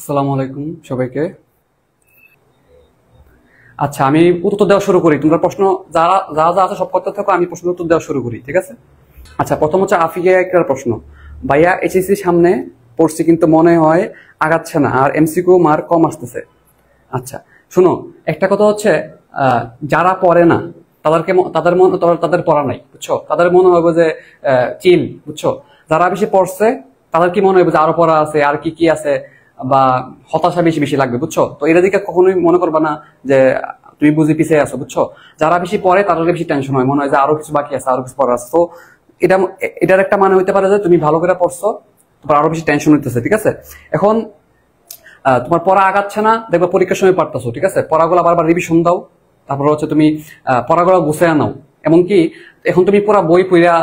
আসসালামু আলাইকুম সবাইকে। আচ্ছা, আমি উত্তর দেওয়া শুরু করি। তোমরা প্রশ্ন যারা যা যা আছে সব করতে থাকো, আমি প্রশ্ন উত্তর দেওয়া শুরু করি, ঠিক আছে? আচ্ছা, প্রথম হচ্ছে আফিয়া একটা প্রশ্ন। ভাইয়া, এইচএসসি সামনে পড়ছি কিন্তু মনে হয় আগাচ্ছে না, আর এমসিকিউ মার্ক কম আসতেছে। আচ্ছা, শুনো, একটা কথা হচ্ছে যারা পড়ে না তাদের মন তাদের পড়া নাই, বুঝছো? তাদের মনে হবে যে চিল, বুঝছো? যারা বেশি পড়ছে তাদের কি মনে হবে যে আরো পড়া আছে, আর কি কি আছে, বা হতাশা বেশি বেশি লাগবে, বুঝছো? তো এর দিকে কখনোই মনে করবা না যে তুমি বুঝি পিছিয়ে আছো, বুঝছো? যারা বেশি পড়ে তাদের বেশি টেনশন হয়, মনে হয় যে আরো কিছু বাকি আছে, আরো কিছু পড়া আছে। তো এটা এটার একটা মানে হইতে পারে যে তুমি ভালো করে পড়ছো, তোমার আরো বেশি টেনশন হইতেছে, ঠিক আছে? এখন তোমার পড়া আগাচ্ছে না, দেখবে পরীক্ষার সময় পারতেছো, ঠিক আছে? পড়াগুলো বারবার রিভিশন দাও। তারপর হচ্ছে তুমি পড়াগুলো গুছিয়ে নাও। এমনকি এখন তুমি পুরো বই পড়া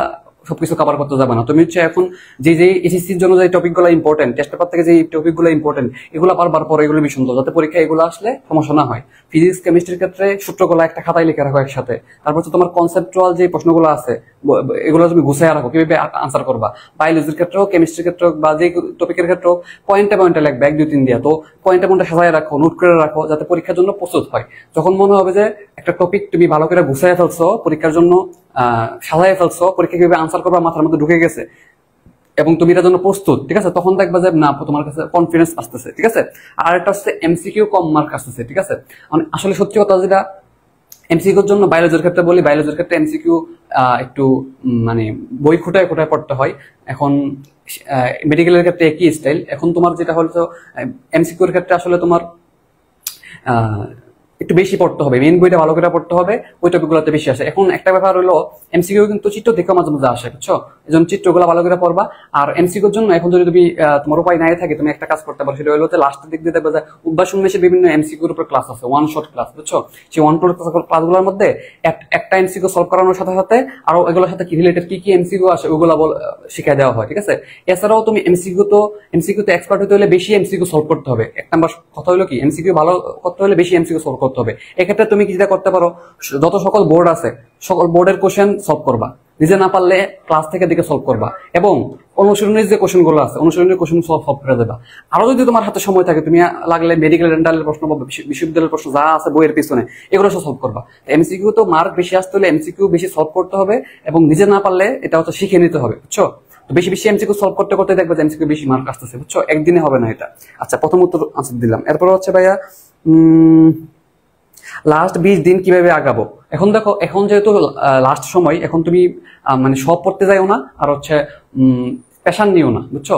সবকিছু কভার করতে যাবে না। তুমি হচ্ছে এখন যে যে এসএসসির জন্য যে টপিকগুলো ইম্পর্টেন্ট, টেস্ট পেপার থেকে যে টপিকগুলো ইম্পর্টেন্ট, এগুলো বারবার পরে এগুলো রিভিশন দাও, যাতে পরীক্ষা এগুলো আসলে সমস্যা না হয়। ফিজিক্স কেমিস্ট্রির ক্ষেত্রে সূত্রগুলো একটা খাতায় লিখে রাখো একসাথে। তারপর হচ্ছে তোমার কনসেপচুয়াল যে প্রশ্নগুলো আছে এগুলো তুমি গুছিয়ে রাখো, কিভাবে আনসার করবা। বায়োলজির ক্ষেত্রেও, কেমিস্ট্রির ক্ষেত্রেও, বা যে টপিকের ক্ষেত্রেও পয়েন্টে পয়েন্টে লাগবে, 1 2 3 দিয়া। তো পয়েন্টে পয়েন্টে সাজায় রাখো, নোট করে রাখো, যাতে পরীক্ষার জন্য প্রস্তুত হয়। যখন মনে হবে যে একটা টপিক তুমি ভালো করে গুছিয়ে ফেলছো, পরীক্ষার জন্য সাজায় ফেলছো, পরীক্ষা কিভাবে আনসার করবা মাথার মধ্যে ঢুকে গেছে এবং তুমি এটার জন্য প্রস্তুত, ঠিক আছে, তখন দেখবা যে না, তোমার কাছে কনফিডেন্স আসতেছে, ঠিক আছে? আর একটা হচ্ছে এমসিকিউ কম মার্ক আসতেছে, ঠিক আছে? আসলে সত্যি কথা যেটা, এমসিকিউর জন্য বায়োলজির ক্ষেত্রে বলি, বায়োলজির ক্ষেত্রে এমসিকিউ একটু মানে বই খুঁটায় খুঁটায় পড়তে হয়। এখন মেডিকেলের ক্ষেত্রে একই স্টাইল। এখন তোমার যেটা হলো এমসিকিউর ক্ষেত্রে আসলে তোমার আহ, একটু বেশি পড়তে হবে, মেইন বইটা ভালো করে পড়তে হবে, ওই টপিকগুলোতে বেশি আসে। এখন একটা ব্যাপার হলো, এমসিকিউ কিন্তু চিত্র দেখে মাঝে মাঝে আসে, বুঝছো? এই জন্য চিত্রগুলো ভালো করে পড়বা। আর এমসিকিউর জন্য এখন যদি তুমি তোমার উপায় নাই থাকে, তুমি একটা কাজ করতে পারো, সেটা হলো লাস্টের দিক দিয়ে দেখবে যে উদ্ভাস উন্মেষের বিভিন্ন এমসিকিউর উপর ক্লাস আছে, ওয়ান শট ক্লাস, বুঝছো? সেই ওয়ান শট ক্লাসগুলোর মধ্যে একটা এমসিকিউ সলভ করানোর সাথে সাথে আরো এগুলোর সাথে কি রিলেটেড কি কি এমসিকিউ আসে ওগুলো শিখিয়ে দেওয়া হয়, ঠিক আছে? এছাড়াও তুমি এমসিকিউতে এক্সপার্ট হতে হলে বেশি এমসিকিউ সলভ করতে হবে। এক নাম্বার কথা হলো কি, এমসিকিউ ভালো করতে হলে বেশি এমসিকিউ সলভ করতে হবে। এক্ষেত্রে তুমি কি যেটা করতে পারো, যত সকল বোর্ড আছে সকল বোর্ডের কোশ্চেন সলভ করবা, নিজে না পারলে ক্লাস থেকে দিকে সলভ করবা, এবং অনুশীলনের যে কোশ্চেন গুলো আছে অনুশীলনের কোশ্চেন সলভ করে দেবা। আরো যদি তোমার হাতে সময় থাকে, তুমি লাগলে মেডিকেল ডেন্টালের প্রশ্ন বা বিশ্ববিদ্যালয়ের প্রশ্ন যা আছে বইয়ের পিছনে, এগুলো সব সলভ করবা। এমসিকিউ তো মার্ক বেশি আসতে হলে এমসিকিউ বেশি সলভ করতে হবে, এবং নিজে না পারলে এটা হচ্ছে শিখে নিতে হবে, বুঝছো? তো বেশি বেশি এমসিকিউ সলভ করতে করতে দেখবে যে এমসিকিউ বেশি মার্ক আসতেছে, বুঝছো? একদিনে হবে না এটা। আচ্ছা, প্রথম উত্তর আনসার দিলাম। এরপর হচ্ছে ভাইয়া, লাস্ট 20 দিন কিভাবে আগাবো? এখন দেখো, এখন যেহেতু লাস্ট সময়, এখন তুমি মানে সব পড়তে যাইও না, আর হচ্ছে প্রেশার নিও না, বুঝছো?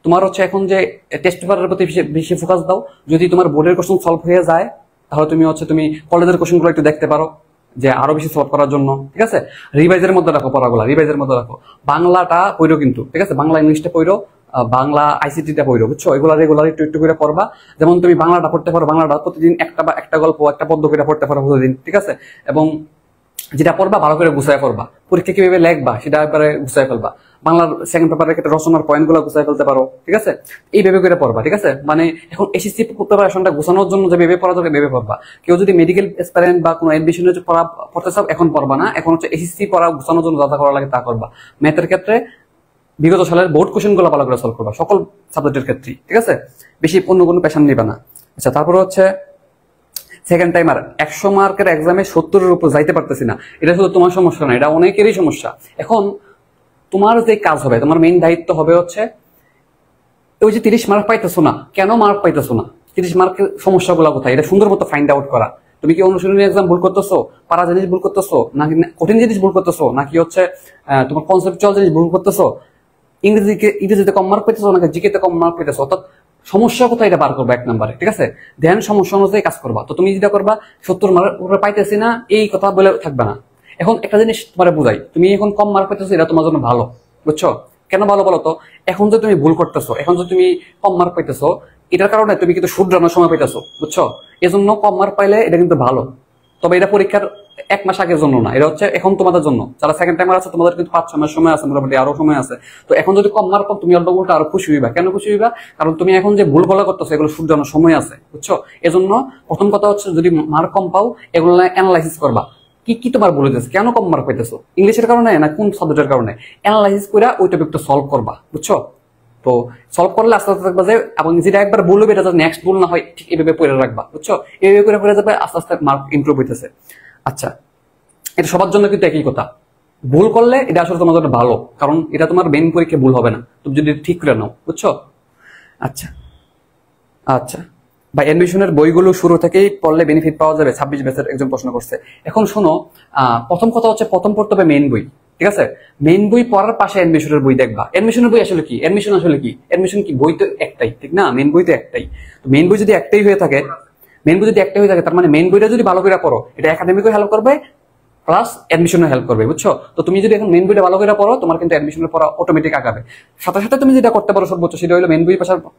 তোমার হচ্ছে এখন যে টেস্ট পেপারের প্রতি বেশি ফোকাস দাও। যদি তোমার বোর্ডের কোশ্চেন সলভ হয়ে যায়, তাহলে তুমি কলেজের কোশ্চেন গুলো একটু দেখতে পারো, যে আরো বেশি সলভ করার জন্য, ঠিক আছে? রিভাইজের মধ্যে রাখো, পড়াগুলা রিভাইজের মধ্যে রাখো। বাংলাটা পড়ো কিন্তু, ঠিক আছে? বাংলা ইংলিশটা পড়ো, বাংলা আইসিটিটা পড়ো, বুঝছো? এগুলা রেগুলার একটু একটু করে পড়বা। যেমন তুমি বাংলাটা পড়তে পারো, বাংলাটা প্রতিদিন একটা বা একটা গল্প, একটা পদ্য করে পড়তে পারো প্রতিদিন, ঠিক আছে? এবং যেটা পড়বা ভালো করে গুছায় পড়বা। পরীক্ষা কিভাবে লেখবা সেটা একবারে গুছায় ফেলবা। বাংলার সেকেন্ড পেপারের ক্ষেত্রে রচনার পয়েন্ট গুলো গুছায় ফেলতে পারো, ঠিক আছে? এইভাবে করে পড়বা, ঠিক আছে? মানে এখন এসএসসি প্রিপারেশনটা গুছানোর জন্য যে ভেবে পড়া যাবে ভেবে পড়বা। কেউ যদি মেডিকেল অ্যাসপিরেন্ট বা কোনো এডমিশনের পড়তে চাও, এখন পড়বা না, এখন হচ্ছে এসএসসি পড়া গুছানোর জন্য যা যা করা লাগে তা করবা। ম্যাথের ক্ষেত্রে বিগত সালের বোর্ড কোশ্চেন গুলো ভালো করে সলভ করবা, সকল সাবজেক্টের ক্ষেত্রে, ঠিক আছে? বেশি অন্য কোনো পেশান নিবা না। আচ্ছা, তারপরে হচ্ছে সেকেন্ড টাইমার 100 মার্কের এক্সামে 70-এর উপর যাইতে পারতেছি না। এটা শুধু তোমার সমস্যা না, এটা অনেকেরই সমস্যা। এখন তোমার যে কাজ হবে, তোমার মেইন দায়িত্ব হবে হচ্ছে ওই যে 30 মার্ক পাইতেছো না, কেন মার্ক পাইতেছো না, 30 মার্কের সমস্যাগুলো কোথায়, এটা সুন্দর মতো ফাইন্ড আউট করা। তুমি কি অনুশীলনী এক্সাম ভুল করতেছো, পারা জিনিস ভুল করতেছো, নাকি কঠিন জিনিস ভুল করতেছো, নাকি হচ্ছে তোমার কনসেপচুয়াল জিনিস ভুল করতেছো, ইংরেজিতে কম মার্ক পেতেছো, নাকি জিকেতে কম মার্ক পেতেছো, অর্থাৎ সমস্যা কোথায় এটা বার করবা 1 নম্বরে, ঠিক আছে? ধ্যান সমস্যা অনুযায়ী কাজ করবা। তো তুমি যেটা করবা, 70 মার্ক উপরে পাইতেছি না এই কথা বলে থাকবে না। এখন একটা জিনিস তোমার বুঝাই, তুমি এখন কম মার্ক পেতেছো, এটা তোমার জন্য ভালো, বুঝছো? কেন ভালো বলো তো? এখন যে তুমি ভুল করতেছো, এখন যে তুমি কম মার্ক পাইতেছো, এটার কারণে তুমি কিন্তু শুধরানোর সময় পাইতেছো, বুঝছো? এজন্য কম মার্ক পাইলে এটা কিন্তু ভালো। তবে এটা পরীক্ষার 1 মাস আগের জন্য না, এটা হচ্ছে এখন তোমাদের জন্য। যারা সেকেন্ড টাইমার আছে তোমাদের কিন্তু 5-6 মাস সময় আছে, মোটামুটি আরো সময় আছে। তো এখন যদি কম মার্ক পাও, তুমি উল্টা আরো খুশি হইবা। কেন খুশি হইবা? কারণ তুমি এখন যে ভুল বলা করতেছো এগুলো শুধরানোর সময় আছে, বুঝছো? এজন্য প্রথম কথা হচ্ছে, যদি মার্ক কম পাও, এগুলো অ্যানালাইসিস করবা। কি কি তোমার ভুল হইতেছে, কেন কম মার্ক পাইতেছো, ইংলিশের কারণে না কোন সাবজেক্টের কারণে, অ্যানালাইসিস করে ওই টপিকটা সলভ করবা, বুঝছো? তো সলভ করলে আস্তে আস্তে দেখবা যে, এবং যেটা একবার বলবে এটা যাতে নেক্সট ভুল না হয়, ঠিক এইভাবে পড়ে রাখবা, বুঝছো? এইভাবে করে করে যাবে, আস্তে আস্তে মার্ক ইমপ্রুভ হইতেছে। আচ্ছা, এটা সবার জন্য কিন্তু একই কথা। ভুল করলে এটা আসলে তোমার জন্য ভালো, কারণ এটা তোমার মেইন পরীক্ষায় ভুল হবে না তুমি যদি ঠিক করে নাও, বুঝছো? আচ্ছা আচ্ছা বা অ্যাডমিশনের বইগুলো শুরু থেকেই পড়লে বেনিফিট পাওয়া যাবে, 26 ব্যাচের একজন প্রশ্ন করছে। এখন শোনো, প্রথম কথা হচ্ছে প্রথম পড়তে হবে মেইন বই, ঠিক আছে? মেইন বই পড়ার পাশে অ্যাডমিশনের বই দেখবা। অ্যাডমিশনের বই আসলে কি? অ্যাডমিশন আসলে কি? অ্যাডমিশন কি? বই তো একটাই, ঠিক না? মেইন বই তো একটাই। তো মেইন বই যদি একটাই হয়ে থাকে, তার মানে মেইন বইটা যদি ভালো করে পড়ো, এটা একাডেমিকও হেল্প করবে প্লাস অ্যাডমিশনে হেল্প করবে, বুঝছো? তো তুমি যদি এখন মেইন বইটা ভালো করে পড়ো, তোমার কিন্তু অ্যাডমিশনের পড়া অটোমেটিক আগাবে। সাথে সাথে তুমি যেটা করতে পারো সর্বোচ্চ, সেটা হলো মেইন বই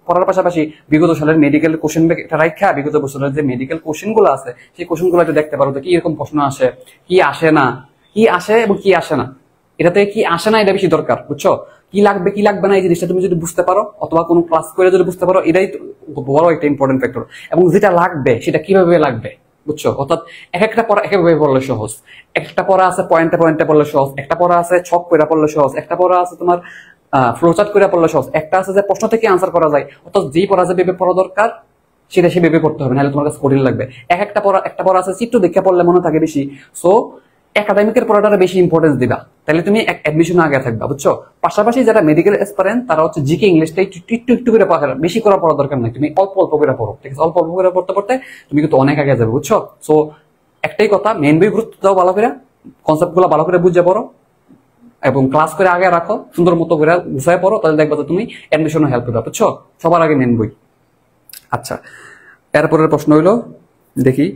পড়ার পাশাপাশি বিগত সালের মেডিকেল কোশ্চেন একটা রাখা, বিগত বছরের যে মেডিকেল কোশ্চেন গুলো আছে সেই কোশ্চেন গুলো একটু দেখতে পারো, কি এরকম প্রশ্ন আসে, কি আসে না, কি আসে এবং কি আসে না, এটাতে কি আসে না এটা বেশি দরকার, বুঝছো? কি লাগবে কি লাগবে না এই জিনিসটা তুমি যদি বুঝতে পারো, অথবা কোনো ক্লাস করে যদি বুঝতে পারো, এটাই বড় একটা ইম্পর্টেন্ট ফ্যাক্টর। এবং যেটা লাগবে সেটা কিভাবে লাগবে, বুঝছো? অর্থাৎ এক একটা পড়া এক একভাবে পড়লে সহজ, একটা পড়া আছে পয়েন্টে পয়েন্টে পড়লে সহজ, একটা পড়া আছে ছক করে পড়লে সহজ, একটা পড়া আছে তোমার ফ্লোচার্ট করে পড়লে সহজ, একটা আছে যে প্রশ্ন থেকে আনসার করা যায়। অর্থাৎ যেই পড়া যেভাবে পড়া দরকার সেটা সেভাবে পড়তে হবে, নাহলে তোমার কাছে কঠিন লাগবে। একটা পড়া আছে চিত্র দেখে পড়লে মনে থাকে বেশি। সো একাডেমিকের পড়াটা বেশি ইম্পর্টেন্স দিবা, তাহলে তুমি অ্যাডমিশন আগে থাকবা, বুঝছো? পাশাপাশি যারা মেডিকেল এসপারেন্ট তারা হচ্ছে জিকে ইংলিশটা একটু একটু একটু করে পড়া, বেশি করে পড়া দরকার নাই, তুমি অল্প অল্প করে পড়ো, ঠিক আছে? অল্প অল্প করে পড়তে পড়তে তুমি কিন্তু অনেক আগে যাবে, বুঝছো? সো একটাই কথা, মেইন বই গুরুত্ব দাও, ভালো করে কনসেপ্ট গুলো ভালো করে বুঝে পড়ো এবং ক্লাস করে আগে রাখো, সুন্দর মতো করে গুছায় পড়ো, তাহলে দেখবা যে তুমি অ্যাডমিশনে হেল্প হবে, বুঝছো? সবার আগে মেইন বই। আচ্ছা, এরপরের প্রশ্ন হইলো, দেখি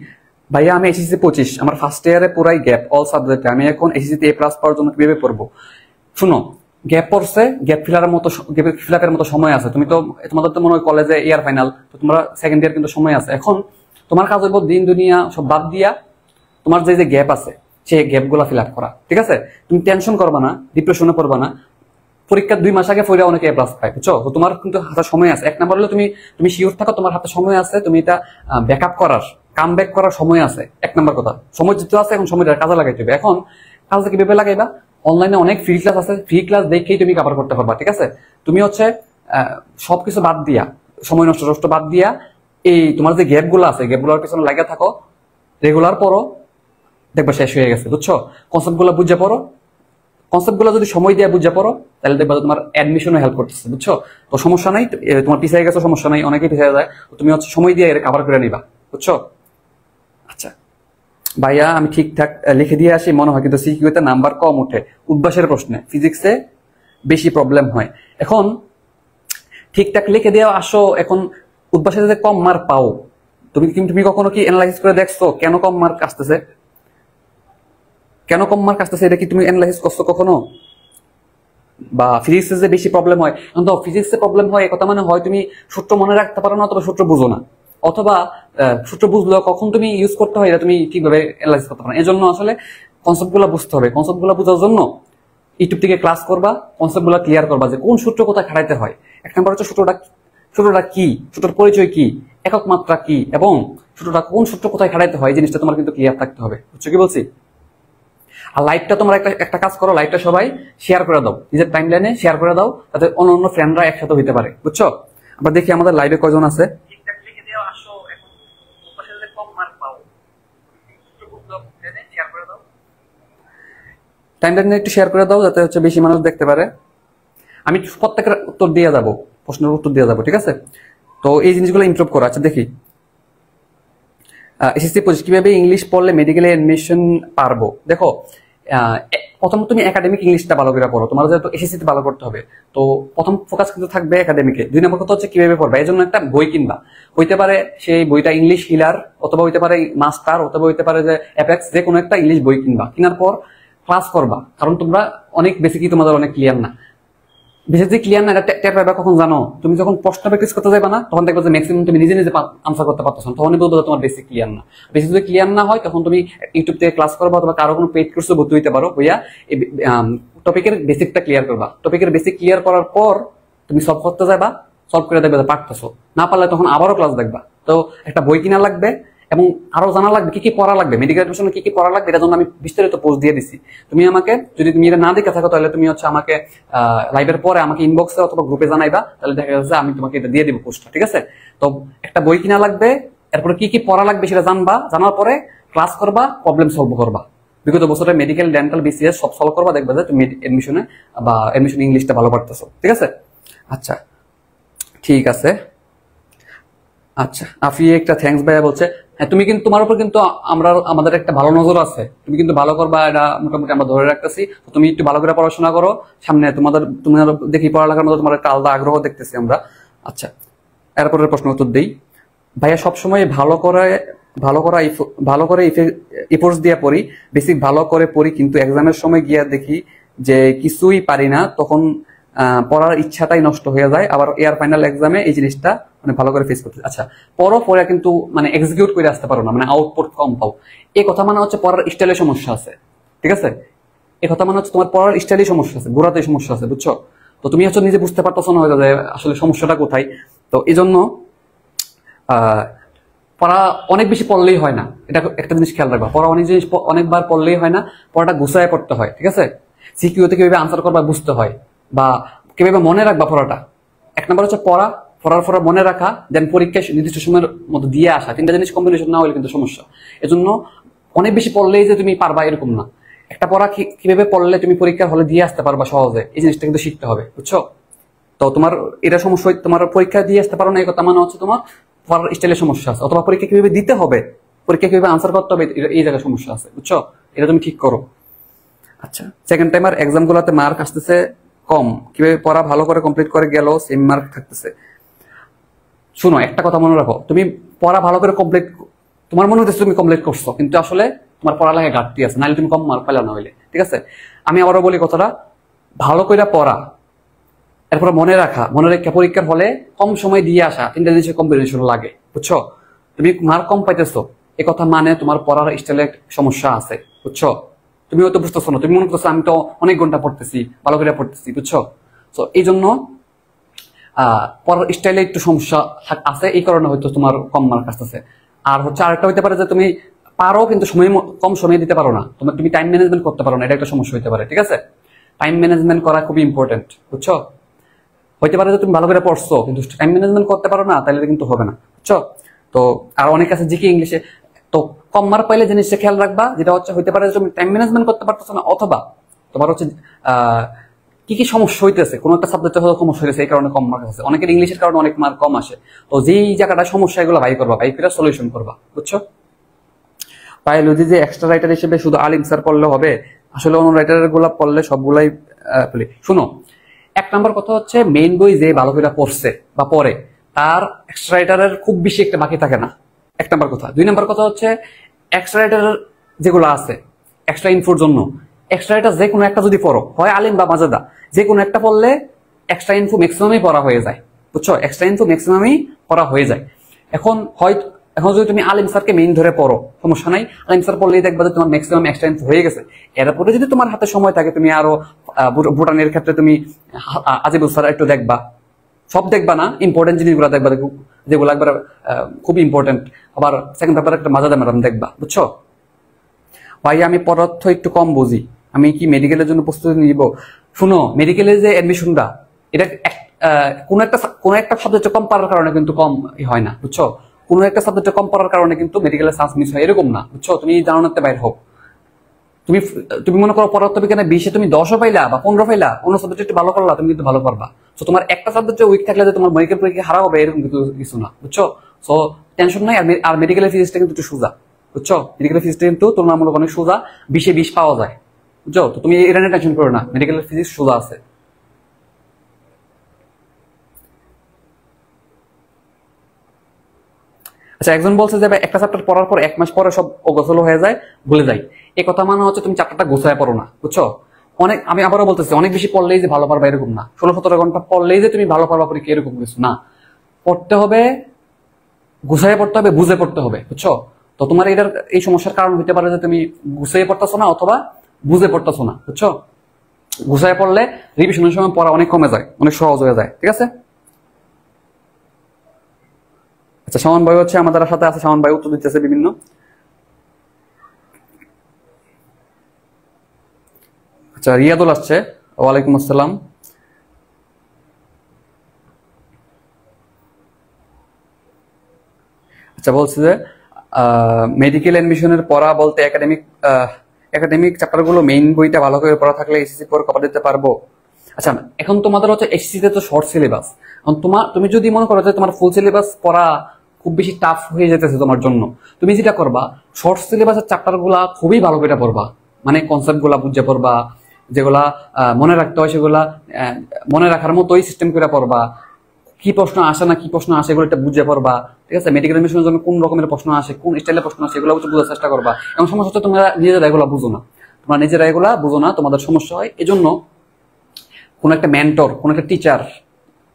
ভাইয়া আমি এসএসসি 25, আমার ফার্স্ট ইয়ারে পুরাই গ্যাপ অল সাবজেক্টে, আমি এখন এসএসসিতে A+ পাওয়ার জন্য কিভাবে পড়বো? শুনো, গ্যাপ পড়ছে, গ্যাপ ফিলারের মতো সময় আছে। তুমি তো তোমাদের তো মনে হয় কলেজে ইয়ার ফাইনাল, তো তোমরা সেকেন্ড ইয়ার কিন্তু সময় আছে। এখন তোমার কাজ হইব দিন দুনিয়া সব বাদ দিয়া তোমার যে যে গ্যাপ আছে সেই গ্যাপ গুলা ফিল আপ করা, ঠিক আছে? তুমি টেনশন করবা না, ডিপ্রেশনে পড়বা না। পরীক্ষার 2 মাস আগে পড়ে অনেকে A+ পায়, বুঝছো? তো তোমার কিন্তু হাতে সময় আছে। এক নাম্বার হলো তুমি শিওর থাকো তোমার হাতে সময় আছে, তুমি এটা ব্যাকআপ করার, কাম ব্যাক করার সময় আছে। এক নাম্বার কথা, সময় যেহেতু আছে, এখন সময়টা কাজে লাগাইতে হবে। এখন কাজে কিভাবে লাগাইবা? অনলাইনে অনেক ফ্রি ক্লাস আছে, ফ্রি ক্লাস দেখেই তুমি কভার করতে পারবা, ঠিক আছে? তুমি হচ্ছে সবকিছু বাদ দিয়া, সময় নষ্ট বাদ দিয়া, এই তোমার যে গ্যাপ গুলো আছে গ্যাপ গুলোর পিছনে লাগিয়ে থাকো, রেগুলার পড়ো, দেখবা শেষ হয়ে গেছে, বুঝছো? কনসেপ্ট গুলো বুঝে পড়ো, কনসেপ্ট গুলো যদি সময় দিয়ে বুঝে পড়ো, তাহলে দেখবা তোমার অ্যাডমিশনে হেল্প করতেছে, বুঝছো? তো সমস্যা নাই, তোমার পিছিয়ে গেছে সমস্যা নাই, অনেকেই পিছিয়ে যায়, তুমি হচ্ছে সময় দিয়ে কভার করে নিবা, বুঝছো? আচ্ছা ভাইয়া আমি ঠিকঠাক লিখে দিয়ে আসি মনে হয়, কিন্তু সিকিউতে নাম্বার কম উঠে, উদ্ভাসের প্রশ্নে ফিজিক্সে বেশি প্রবলেম হয়। এখন ঠিকঠাক লিখে দিয়ে আসো, এখন উদ্ভাসে যদি কম মার্ক পাও, তুমি কখনো কি অ্যানালাইসিস করে দেখছো কেন কম মার্ক আসতেছে? কেন কম মার্ক আসতেছে এটা কি তুমি অ্যানালাইসিস করছো কখনো? বা ফিজিক্সে যে বেশি প্রবলেম হয়, এখন তো ফিজিক্সে প্রবলেম হয় কথা মানে হয় তুমি সূত্র মনে রাখতে পারো না, অথবা সূত্র বুঝো না, অথবা সূত্র বুঝলেও কখন তুমি ইউজ করতে হয় এটা তুমি ঠিকভাবে অ্যানালাইসিস করতে পারো না। এই জন্য আসলে কনসেপ্ট গুলো বুঝতে হবে। কনসেপ্ট গুলো বোঝার জন্য ইউটিউব থেকে ক্লাস করবা, কনসেপ্ট গুলো ক্লিয়ার করবা যে কোন সূত্র কোথায় খাটাইতে হয়। এক নম্বর হচ্ছে সূত্রটা কি, সূত্রের পরিচয় কি, একক মাত্রা কি, এবং সূত্রটা কোন সূত্র কোথায় খাটাইতে হয়, এই জিনিসটা তোমার কিন্তু ক্লিয়ার থাকতে হবে, বুঝছো কি বলছি? আর লাইভটা তোমরা একটা কাজ করো, লাইভটা সবাই শেয়ার করে দাও, নিজের টাইম লাইনে শেয়ার করে দাও, যাতে অন্য ফ্রেন্ডরা একসাথে হইতে পারে, বুঝছো? আবার দেখি আমাদের লাইভে কয়জন আছে। টাইম লাইনে একটু শেয়ার করে দাও, যাতে হচ্ছে বেশি মানুষ দেখতে পারে। আমি প্রত্যেকের উত্তর দিয়ে যাব, প্রশ্নের উত্তর দিয়ে যাব, ঠিক আছে? তো এই জিনিসগুলো ইমপ্রুভ করো। আচ্ছা দেখি, এসএসসি 25 কিভাবে ইংলিশ পড়লে মেডিকেলে এডমিশন পারবো? দেখো, প্রথমত তুমি একাডেমিক ইংলিশটা ভালো করে পড়ো, তোমার যেহেতু এসএসসিতে ভালো করতে হবে, তো প্রথম ফোকাস কিন্তু থাকবে একাডেমিকে। 2 নম্বর কথা হচ্ছে কিভাবে পড়বা, এই জন্য একটা বই কিনবা। হইতে পারে সেই বইটা ইংলিশ হিলার, অথবা হইতে পারে মাস্টার, অথবা হইতে পারে যে অ্যাপেক্স, যে কোনো একটা ইংলিশ বই কিনবা। কেনার পর ক্লাস করবা, কারণ তোমরা অনেক বেসিকই তোমাদের অনেক ক্লিয়ার না। বেসিক ক্লিয়ার না, এটা টের পাইবা কখন জানো? তুমি যখন প্রশ্ন প্র্যাকটিস করতে যাবে না, তখন দেখবে যে ম্যাক্সিমাম তুমি নিজে নিজে আনসার করতে পারতেছ না, তখনই বলবো তোমার বেসিক ক্লিয়ার না। বেসিক যদি ক্লিয়ার না হয়, তখন তুমি ইউটিউব থেকে ক্লাস করবা, অথবা কারো কোনো পেইড কোর্সে ভর্তি হইতে পারো, হইয়া টপিকের বেসিকটা ক্লিয়ার করবা। টপিকের বেসিক ক্লিয়ার করার পর তুমি সলভ করতে যাবা, সলভ করে দেখবে যে পারতেছো, না পারলে তখন আবারও ক্লাস দেখবা। তো একটা বই কিনা লাগবে, এবং আরো জানা লাগবে কি কি পড়া লাগবে, মেডিকেল এডমিশনে কি কি পড়া লাগবে, এটার জন্য আমি বিস্তারিত পোস্ট দিয়ে দিছি। তুমি আমাকে, যদি তুমি এটা না দেখে থাকো, তাহলে তুমি হচ্ছে আমাকে লাইভের পরে আমাকে ইনবক্সে অথবা গ্রুপে জানাইবা, তাহলে দেখা যাচ্ছে আমি তোমাকে এটা দিয়ে দিব পোস্টটা, ঠিক আছে? তো একটা বই কিনা লাগবে, এরপরে কি কি পড়া লাগবে সেটা জানবা, জানার পরে ক্লাস করবা, প্রবলেম সলভ করবা, বিগত বছরের মেডিকেল, ডেন্টাল, বিসিএস সব সলভ করবা, দেখবা যে তুমি এডমিশনে বা এডমিশন ইংলিশটা ভালো পারতেছো, ঠিক আছে? আচ্ছা, ঠিক আছে। আচ্ছা, আফি একটা থ্যাঙ্কস ভাইয়া বলছে, হ্যাঁ তুমি কিন্তু, তোমার উপর কিন্তু আমাদের একটা ভালো নজর আছে, তুমি কিন্তু ভালো করবা, এটা মোটামুটি আমরা ধরে রাখতেছি। তুমি একটু ভালো করে পড়াশোনা করো, সামনে তোমার দেখি পড়ালেখার মধ্যে তোমার একটা আলাদা আগ্রহ দেখতেছি আমরা। আচ্ছা, এরপরের প্রশ্ন উত্তর দেই। ভাইয়া সবসময় ভালো করে ইফোর্টস দিয়ে পড়ি, বেসিক ভালো করে পড়ি, কিন্তু এক্সামের সময় গিয়া দেখি যে কিছুই পারি না, তখন পড়ার ইচ্ছাটাই নষ্ট হয়ে যায়। আবার এয়ার ফাইনাল এক্সামে এই জিনিসটা মানে ভালো করে ফেস করতে। আচ্ছা, পরে কিন্তু মানে এক্সিকিউট করে আসতে পারো না, মানে আউটপুট কম পাও, এই কথা মানে হচ্ছে পড়ার স্টাইলে সমস্যা আছে, ঠিক আছে? এই কথা মানে হচ্ছে তোমার পড়ার স্টাইলে সমস্যা আছে, গোড়াতে সমস্যা আছে, বুঝছো? তো তুমি হচ্ছে নিজে বুঝতে পারতেছো না হয়তো যে আসলে সমস্যাটা কোথায়। তো এই জন্য পড়া অনেক বেশি পড়লেই হয় না, এটা একটা জিনিস খেয়াল রাখবা। পড়া অনেকবার পড়লেই হয় না, পড়াটা গুছায় পড়তে হয়, ঠিক আছে? সিকিউতে কিভাবে আনসার করবা বুঝতে হয়, বা কিভাবে মনে রাখবা পড়াটা। এক নম্বর হচ্ছে পড়ার পর মনে রাখা, দেন পরীক্ষা নির্দিষ্ট সময়ের মতো দিয়ে আসা, তিনটা জিনিস কম্বিনেশন না হলে কিন্তু সমস্যা। এজন্য অনেক বেশি পড়লেই যে তুমি পারবা এরকম না, একটা পড়া কিভাবে পড়লে তুমি পরীক্ষার হলে দিয়ে আসতে পারবা সহজে, এই জিনিসটা কিন্তু শিখতে হবে, বুঝছো? তো তোমার এটা সমস্যা, তোমার পরীক্ষা দিয়ে আসতে পারো না, এই কথা মানে হচ্ছে তোমার পড়ার স্টাইলে সমস্যা আছে, অথবা পরীক্ষা কিভাবে দিতে হবে, পরীক্ষা কিভাবে আনসার করতে হবে, এই জায়গায় সমস্যা আছে, বুঝছো? এটা তুমি ঠিক করো। আচ্ছা, সেকেন্ড টাইমার এক্সাম গুলোতে মার্ক আসতেছে কম, কিভাবে পড়া ভালো করে কমপ্লিট করে গেল সেম মার্ক থাকতেছে। শুনো, একটা কথা মনে রাখো, তুমি পড়া ভালো করে তোমার মনে হচ্ছে তুমি কমপ্লিট করছো, কিন্তু আসলে তোমার পড়ালেখায় ঘাটতি আছে, নাহলে তুমি কম মার্ক পেলে না হইলে, ঠিক আছে? আমি আবারও বলি কথাটা, ভালো করে পড়া, এরপরে মনে রেখে পরীক্ষার হলে কম সময় দিয়ে আসা, তিনটা জিনিসের কম্বিনেশন লাগে, বুঝছো? তুমি মার্ক কম পাইতেছো, এ কথা মানে তোমার পড়ার স্টাইলে সমস্যা আছে, বুঝছো? তুমি হয়তো বুঝতেছো না, তুমি মনে করছো আমি তো অনেক ঘন্টা পড়তেছি, ভালো করে পড়তেছি, বুঝছো? তো এই জন্য পড়ার স্টাইলে একটু সমস্যা আছে, এই কারণে হয়তো তোমার কম মার্ক আসতেছে। আর হচ্ছে আরেকটা হইতে পারে যে তুমি পারো কিন্তু কম সময় দিতে পারো না, তুমি টাইম ম্যানেজমেন্ট করতে পারো না, এটা একটা সমস্যা হইতে পারে, ঠিক আছে? টাইম ম্যানেজমেন্ট করা খুবই ইম্পর্টেন্ট, বুঝছো? হইতে পারে যে তুমি ভালো করে পড়ছো কিন্তু টাইম ম্যানেজমেন্ট করতে পারো না, তাহলে কিন্তু হবে না, বুঝছো? তো আর অনেক আছে জিকে ইংলিশে, তো কম মার্ক পাইলে জিনিসটা খেয়াল রাখবা, যেটা হচ্ছে হইতে পারে যে তুমি টাইম ম্যানেজমেন্ট করতে পারতেছো না, অথবা তোমার হচ্ছে কি কি সমস্যা হইতেছে, কোনো একটা সাবজেক্টে হয়তো সমস্যা হয়েছে, এই কারণে কম মার্ক আছে, অনেকের ইংলিশের কারণে অনেক মার্ক কম আসে। তো যেই জায়গাটা সমস্যা, এগুলো বাই করে সলিউশন করবা, বুঝছো? বায়োলজি যে এক্সট্রা রাইটার হিসেবে শুধু আলিম স্যার পড়লে হবে, আসলে অন্য রাইটার গুলা পড়লে সবগুলাই শুনো, এক নম্বর কথা হচ্ছে মেইন বই যে ভালো করে পড়ছে বা পড়ে, তার এক্সট্রা রাইটারের খুব বেশি একটা বাকি থাকে না, এক নম্বর কথা। দুই নম্বর কথা হচ্ছে এক্সট্রা রাইটারের যেগুলো আছে এক্সট্রা ইনফোর জন্য, এক্সট্রা রাইটার যে কোনো একটা যদি পড়ো, হয় আলিম বা মাজেদা, যে কোনো একটা পড়লে এক্সট্রা ইনফো ম্যাক্সিমামই পড়া হয়ে যায়, বুঝছো? এক্সট্রা ইনফো ম্যাক্সিমামই পড়া হয়ে যায়। এখন যদি তুমি আলিম স্যারকে মেইন ধরে পড়ো, সমস্যা নাই, আলিম স্যার পড়লেই দেখবা যে তোমার ম্যাক্সিমাম এক্সট্রা ইনফো হয়ে গেছে। এরপরে যদি তোমার হাতে সময় থাকে, তুমি আরো ভুটানের ক্ষেত্রে তুমি আজিবুল স্যার একটু দেখবা, সব দেখবা না, ইম্পর্টেন্ট জিনিসগুলো দেখবা, যেগুলো একবার খুব ইম্পর্টেন্ট। আবার সেকেন্ড পেপার একটা মাজাদা ম্যাডাম দেখবা, বুঝছো? ভাই আমি পদার্থ একটু কম বুঝি, আমি কি মেডিকেলের জন্য প্রস্তুতি নিব? শুনো, মেডিকেলের যে অ্যাডমিশনটা, এটা কোন একটা সাবজেক্টে কম পারার কারণে কিন্তু কম হয় না, বুঝছো? কোন একটা সাবজেক্টে কম পড়ার কারণে কিন্তু মেডিকেলের চান্স মিস হয়, এরকম না, বুঝছো? তুমি জানাতে বাইর হোক, তুমি মনে করো পদার্থ বিজ্ঞানে 20-এ তুমি 10ও পাইলা বা 15 পাইলা, অন্য সাবজেক্টে একটু ভালো করলা, তুমি কিন্তু ভালো পারবা। তো তোমার একটা সাবজেক্টে উইক থাকলে যে তোমার মেডিকেল পরীক্ষা হারা হবে, এরকম কিছু না, বুঝছো? সো টেনশন নাই। আর মেডিকেলের ফিজিক্সটা কিন্তু একটু সোজা, বুঝছো? মেডিকেলের ফিজিক্সটা কিন্তু তুলনামূলক অনেক সোজা, 20-এ 20 পাওয়া যায়, বুঝছো? তো তুমি এটা নিয়ে টেনশন করো না, মেডিকেলের ফিজিক্স সোজা আছে। আচ্ছা, একজন বলছে যে একটা চ্যাপ্টার পড়ার পর 1 মাস পরে সব অগোছালো হয়ে যায়, ভুলে যায়। এই কথা মানে হচ্ছে তুমি চ্যাপ্টারটা গোছায় পড়ো না, বুঝছো? আমি আবারও বলতেছি, অনেক বেশি পড়লেই যে ভালো পারবা এরকম না, 16-17 ঘন্টা পড়লেই যে তুমি ভালো পারবা পরীক্ষা এরকম কিছু না। পড়তে হবে, গুছাইয়ে পড়তে হবে, বুঝে পড়তে হবে, বুঝছো? তো তোমার এই সমস্যার কারণ হতে পারে যে তুমি গুছাইয়ে পড়তেছো না অথবা বুঝে পড়তেছো না, বুঝছো? গুছাইয়ে পড়লে রিভিশনের সময় পড়া অনেক কমে যায়, অনেক সহজ হয়ে যায়, ঠিক আছে? আচ্ছা, শাওন ভাই হচ্ছে আমাদের সাথে আছে, শাওন ভাই উত্তর দিতেছে বিভিন্ন। আচ্ছা, রিয়াদুল আসছে, ওয়ালাইকুম আসসালাম। আচ্ছা, বলছে যে মেডিকেল এডমিশনের পড়া বলতে একাডেমিক চ্যাপ্টারগুলো মেইন বইটা ভালো করে পড়া থাকলে এসএসসি পরে কভার দিতে পারবো। আচ্ছা, এখন তোমাদের হচ্ছে এসএসসি তে তো শর্ট সিলেবাস, এখন তুমি যদি মনে করো যে তোমার ফুল সিলেবাস পড়া খুব বেশি টাফ হয়ে যেতেছে তোমার জন্য, তুমি যেটা করবা শর্ট সিলেবাসের চ্যাপ্টার গুলা খুবই ভালো করে পড়বা, মানে কনসেপ্ট গুলা বুঝে পড়বা, যেগুলা মনে রাখতে হয় সেগুলা মনে রাখার মতোই সিস্টেম করে পড়বা, কি প্রশ্ন আসে না কি প্রশ্ন আসে এগুলো একটা বুঝে পড়বা। ঠিক আছে, মেডিকেল এডমিশনের জন্য কোন রকমের প্রশ্ন আসে, কোন স্টাইলের প্রশ্ন আসে, এগুলো বোঝার চেষ্টা করবা। এবং সমস্যা হচ্ছে তোমরা নিজেরা এগুলো বুঝো না, তোমাদের সমস্যা হয়। এজন্য কোন একটা মেন্টর, কোন একটা টিচার,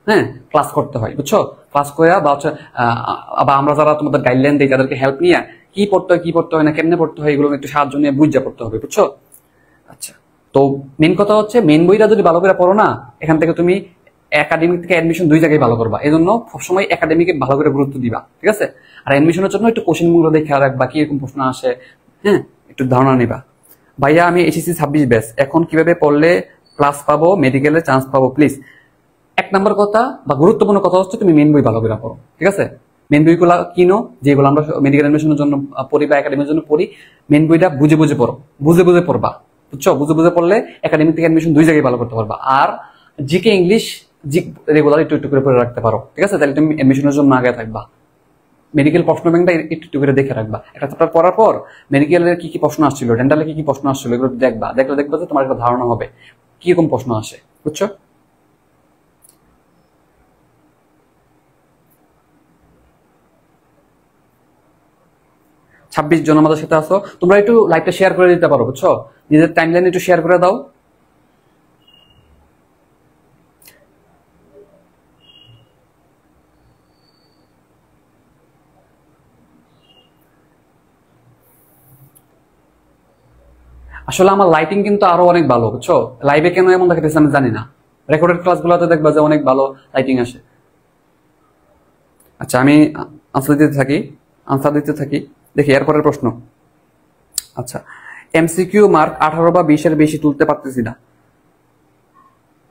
হ্যাঁ, ক্লাস করতে হয়, বুঝছো? ক্লাস করে বা হচ্ছে বা আমরা যারা তোমাদের গাইডলাইন দিই তাদেরকে হেল্প নিয়ে কি পড়তে হয় না কেমনে পড়তে হয় এগুলো একটু সাহায্য নিয়ে বুঝে পড়তে হবে, বুঝছো? আচ্ছা, তো মেন কথা হচ্ছে মেন বইটা যদি ভালো করে পড়ো না, এখান থেকে তুমি একাডেমিক থেকে অ্যাডমিশন দুই জায়গায় ভালো করবা। এই জন্য সবসময় একাডেমিকে ভালো করে গুরুত্ব দিবা, ঠিক আছে? আর অ্যাডমিশনের জন্য একটু কোশ্চেন গুলো দেখে রাখবা, কি এরকম প্রশ্ন আসে, হ্যাঁ, একটু ধারণা নিবা। ভাইয়া আমি এসএসসি 26 ব্যাচ, এখন কিভাবে পড়লে ক্লাস পাবো, মেডিকেলে চান্স পাবো প্লিজ? এক নম্বর কথা বা গুরুত্বপূর্ণ কথা হচ্ছে তুমি মেন বই ভালো করে পড়ো, ঠিক আছে? মেন বইগুলো কিনো, যেগুলো আমরা মেডিকেল এডমিশনের জন্য পড়ি বা একাডেমির জন্য পড়ি, মেন বইটা বুঝে পড়ো, বুঝে পড়বা, বুঝছো? বুঝে পড়লে একাডেমিক থেকে এডমিশন দুই জায়গায় ভালো করতে পারবা। আর জিকে ইংলিশ রেগুলার একটু করে পড়ে রাখতে পারো, ঠিক আছে? তাহলে তুমি এডমিশনের জন্য আগে থাকবা। মেডিকেল প্রশ্ন ব্যাংকটা একটু করে দেখে রাখবা। একটা চ্যাপ্টার পড়ার পর মেডিকেলের কি কি প্রশ্ন আসছিল, ডেন্টালে কি কি প্রশ্ন আসছিল, এগুলো দেখবা যে তোমার একটা ধারণা হবে কিরকম প্রশ্ন আসে, বুঝছো? 26 জন আমাদের সাথে আসো, তোমরা একটু লাইভটা শেয়ার করে দিতে পারো, বুঝছো? নিজের টাইমলাইন একটু শেয়ার করে দাও। আসলে আমার লাইটিং কিন্তু আরো অনেক ভালো, বুঝছো? লাইভে কেন এমন দেখাতেছে আমি জানি না, রেকর্ডেড ক্লাসগুলোতে দেখবা যে অনেক ভালো লাইটিং আসে। আচ্ছা, আমি আনসার দিতে থাকি, দেখি এরপরের প্রশ্ন। আচ্ছা, এমসিকিউ মার্ক 18 বা 20-এর বেশি তুলতে পারতেছি না।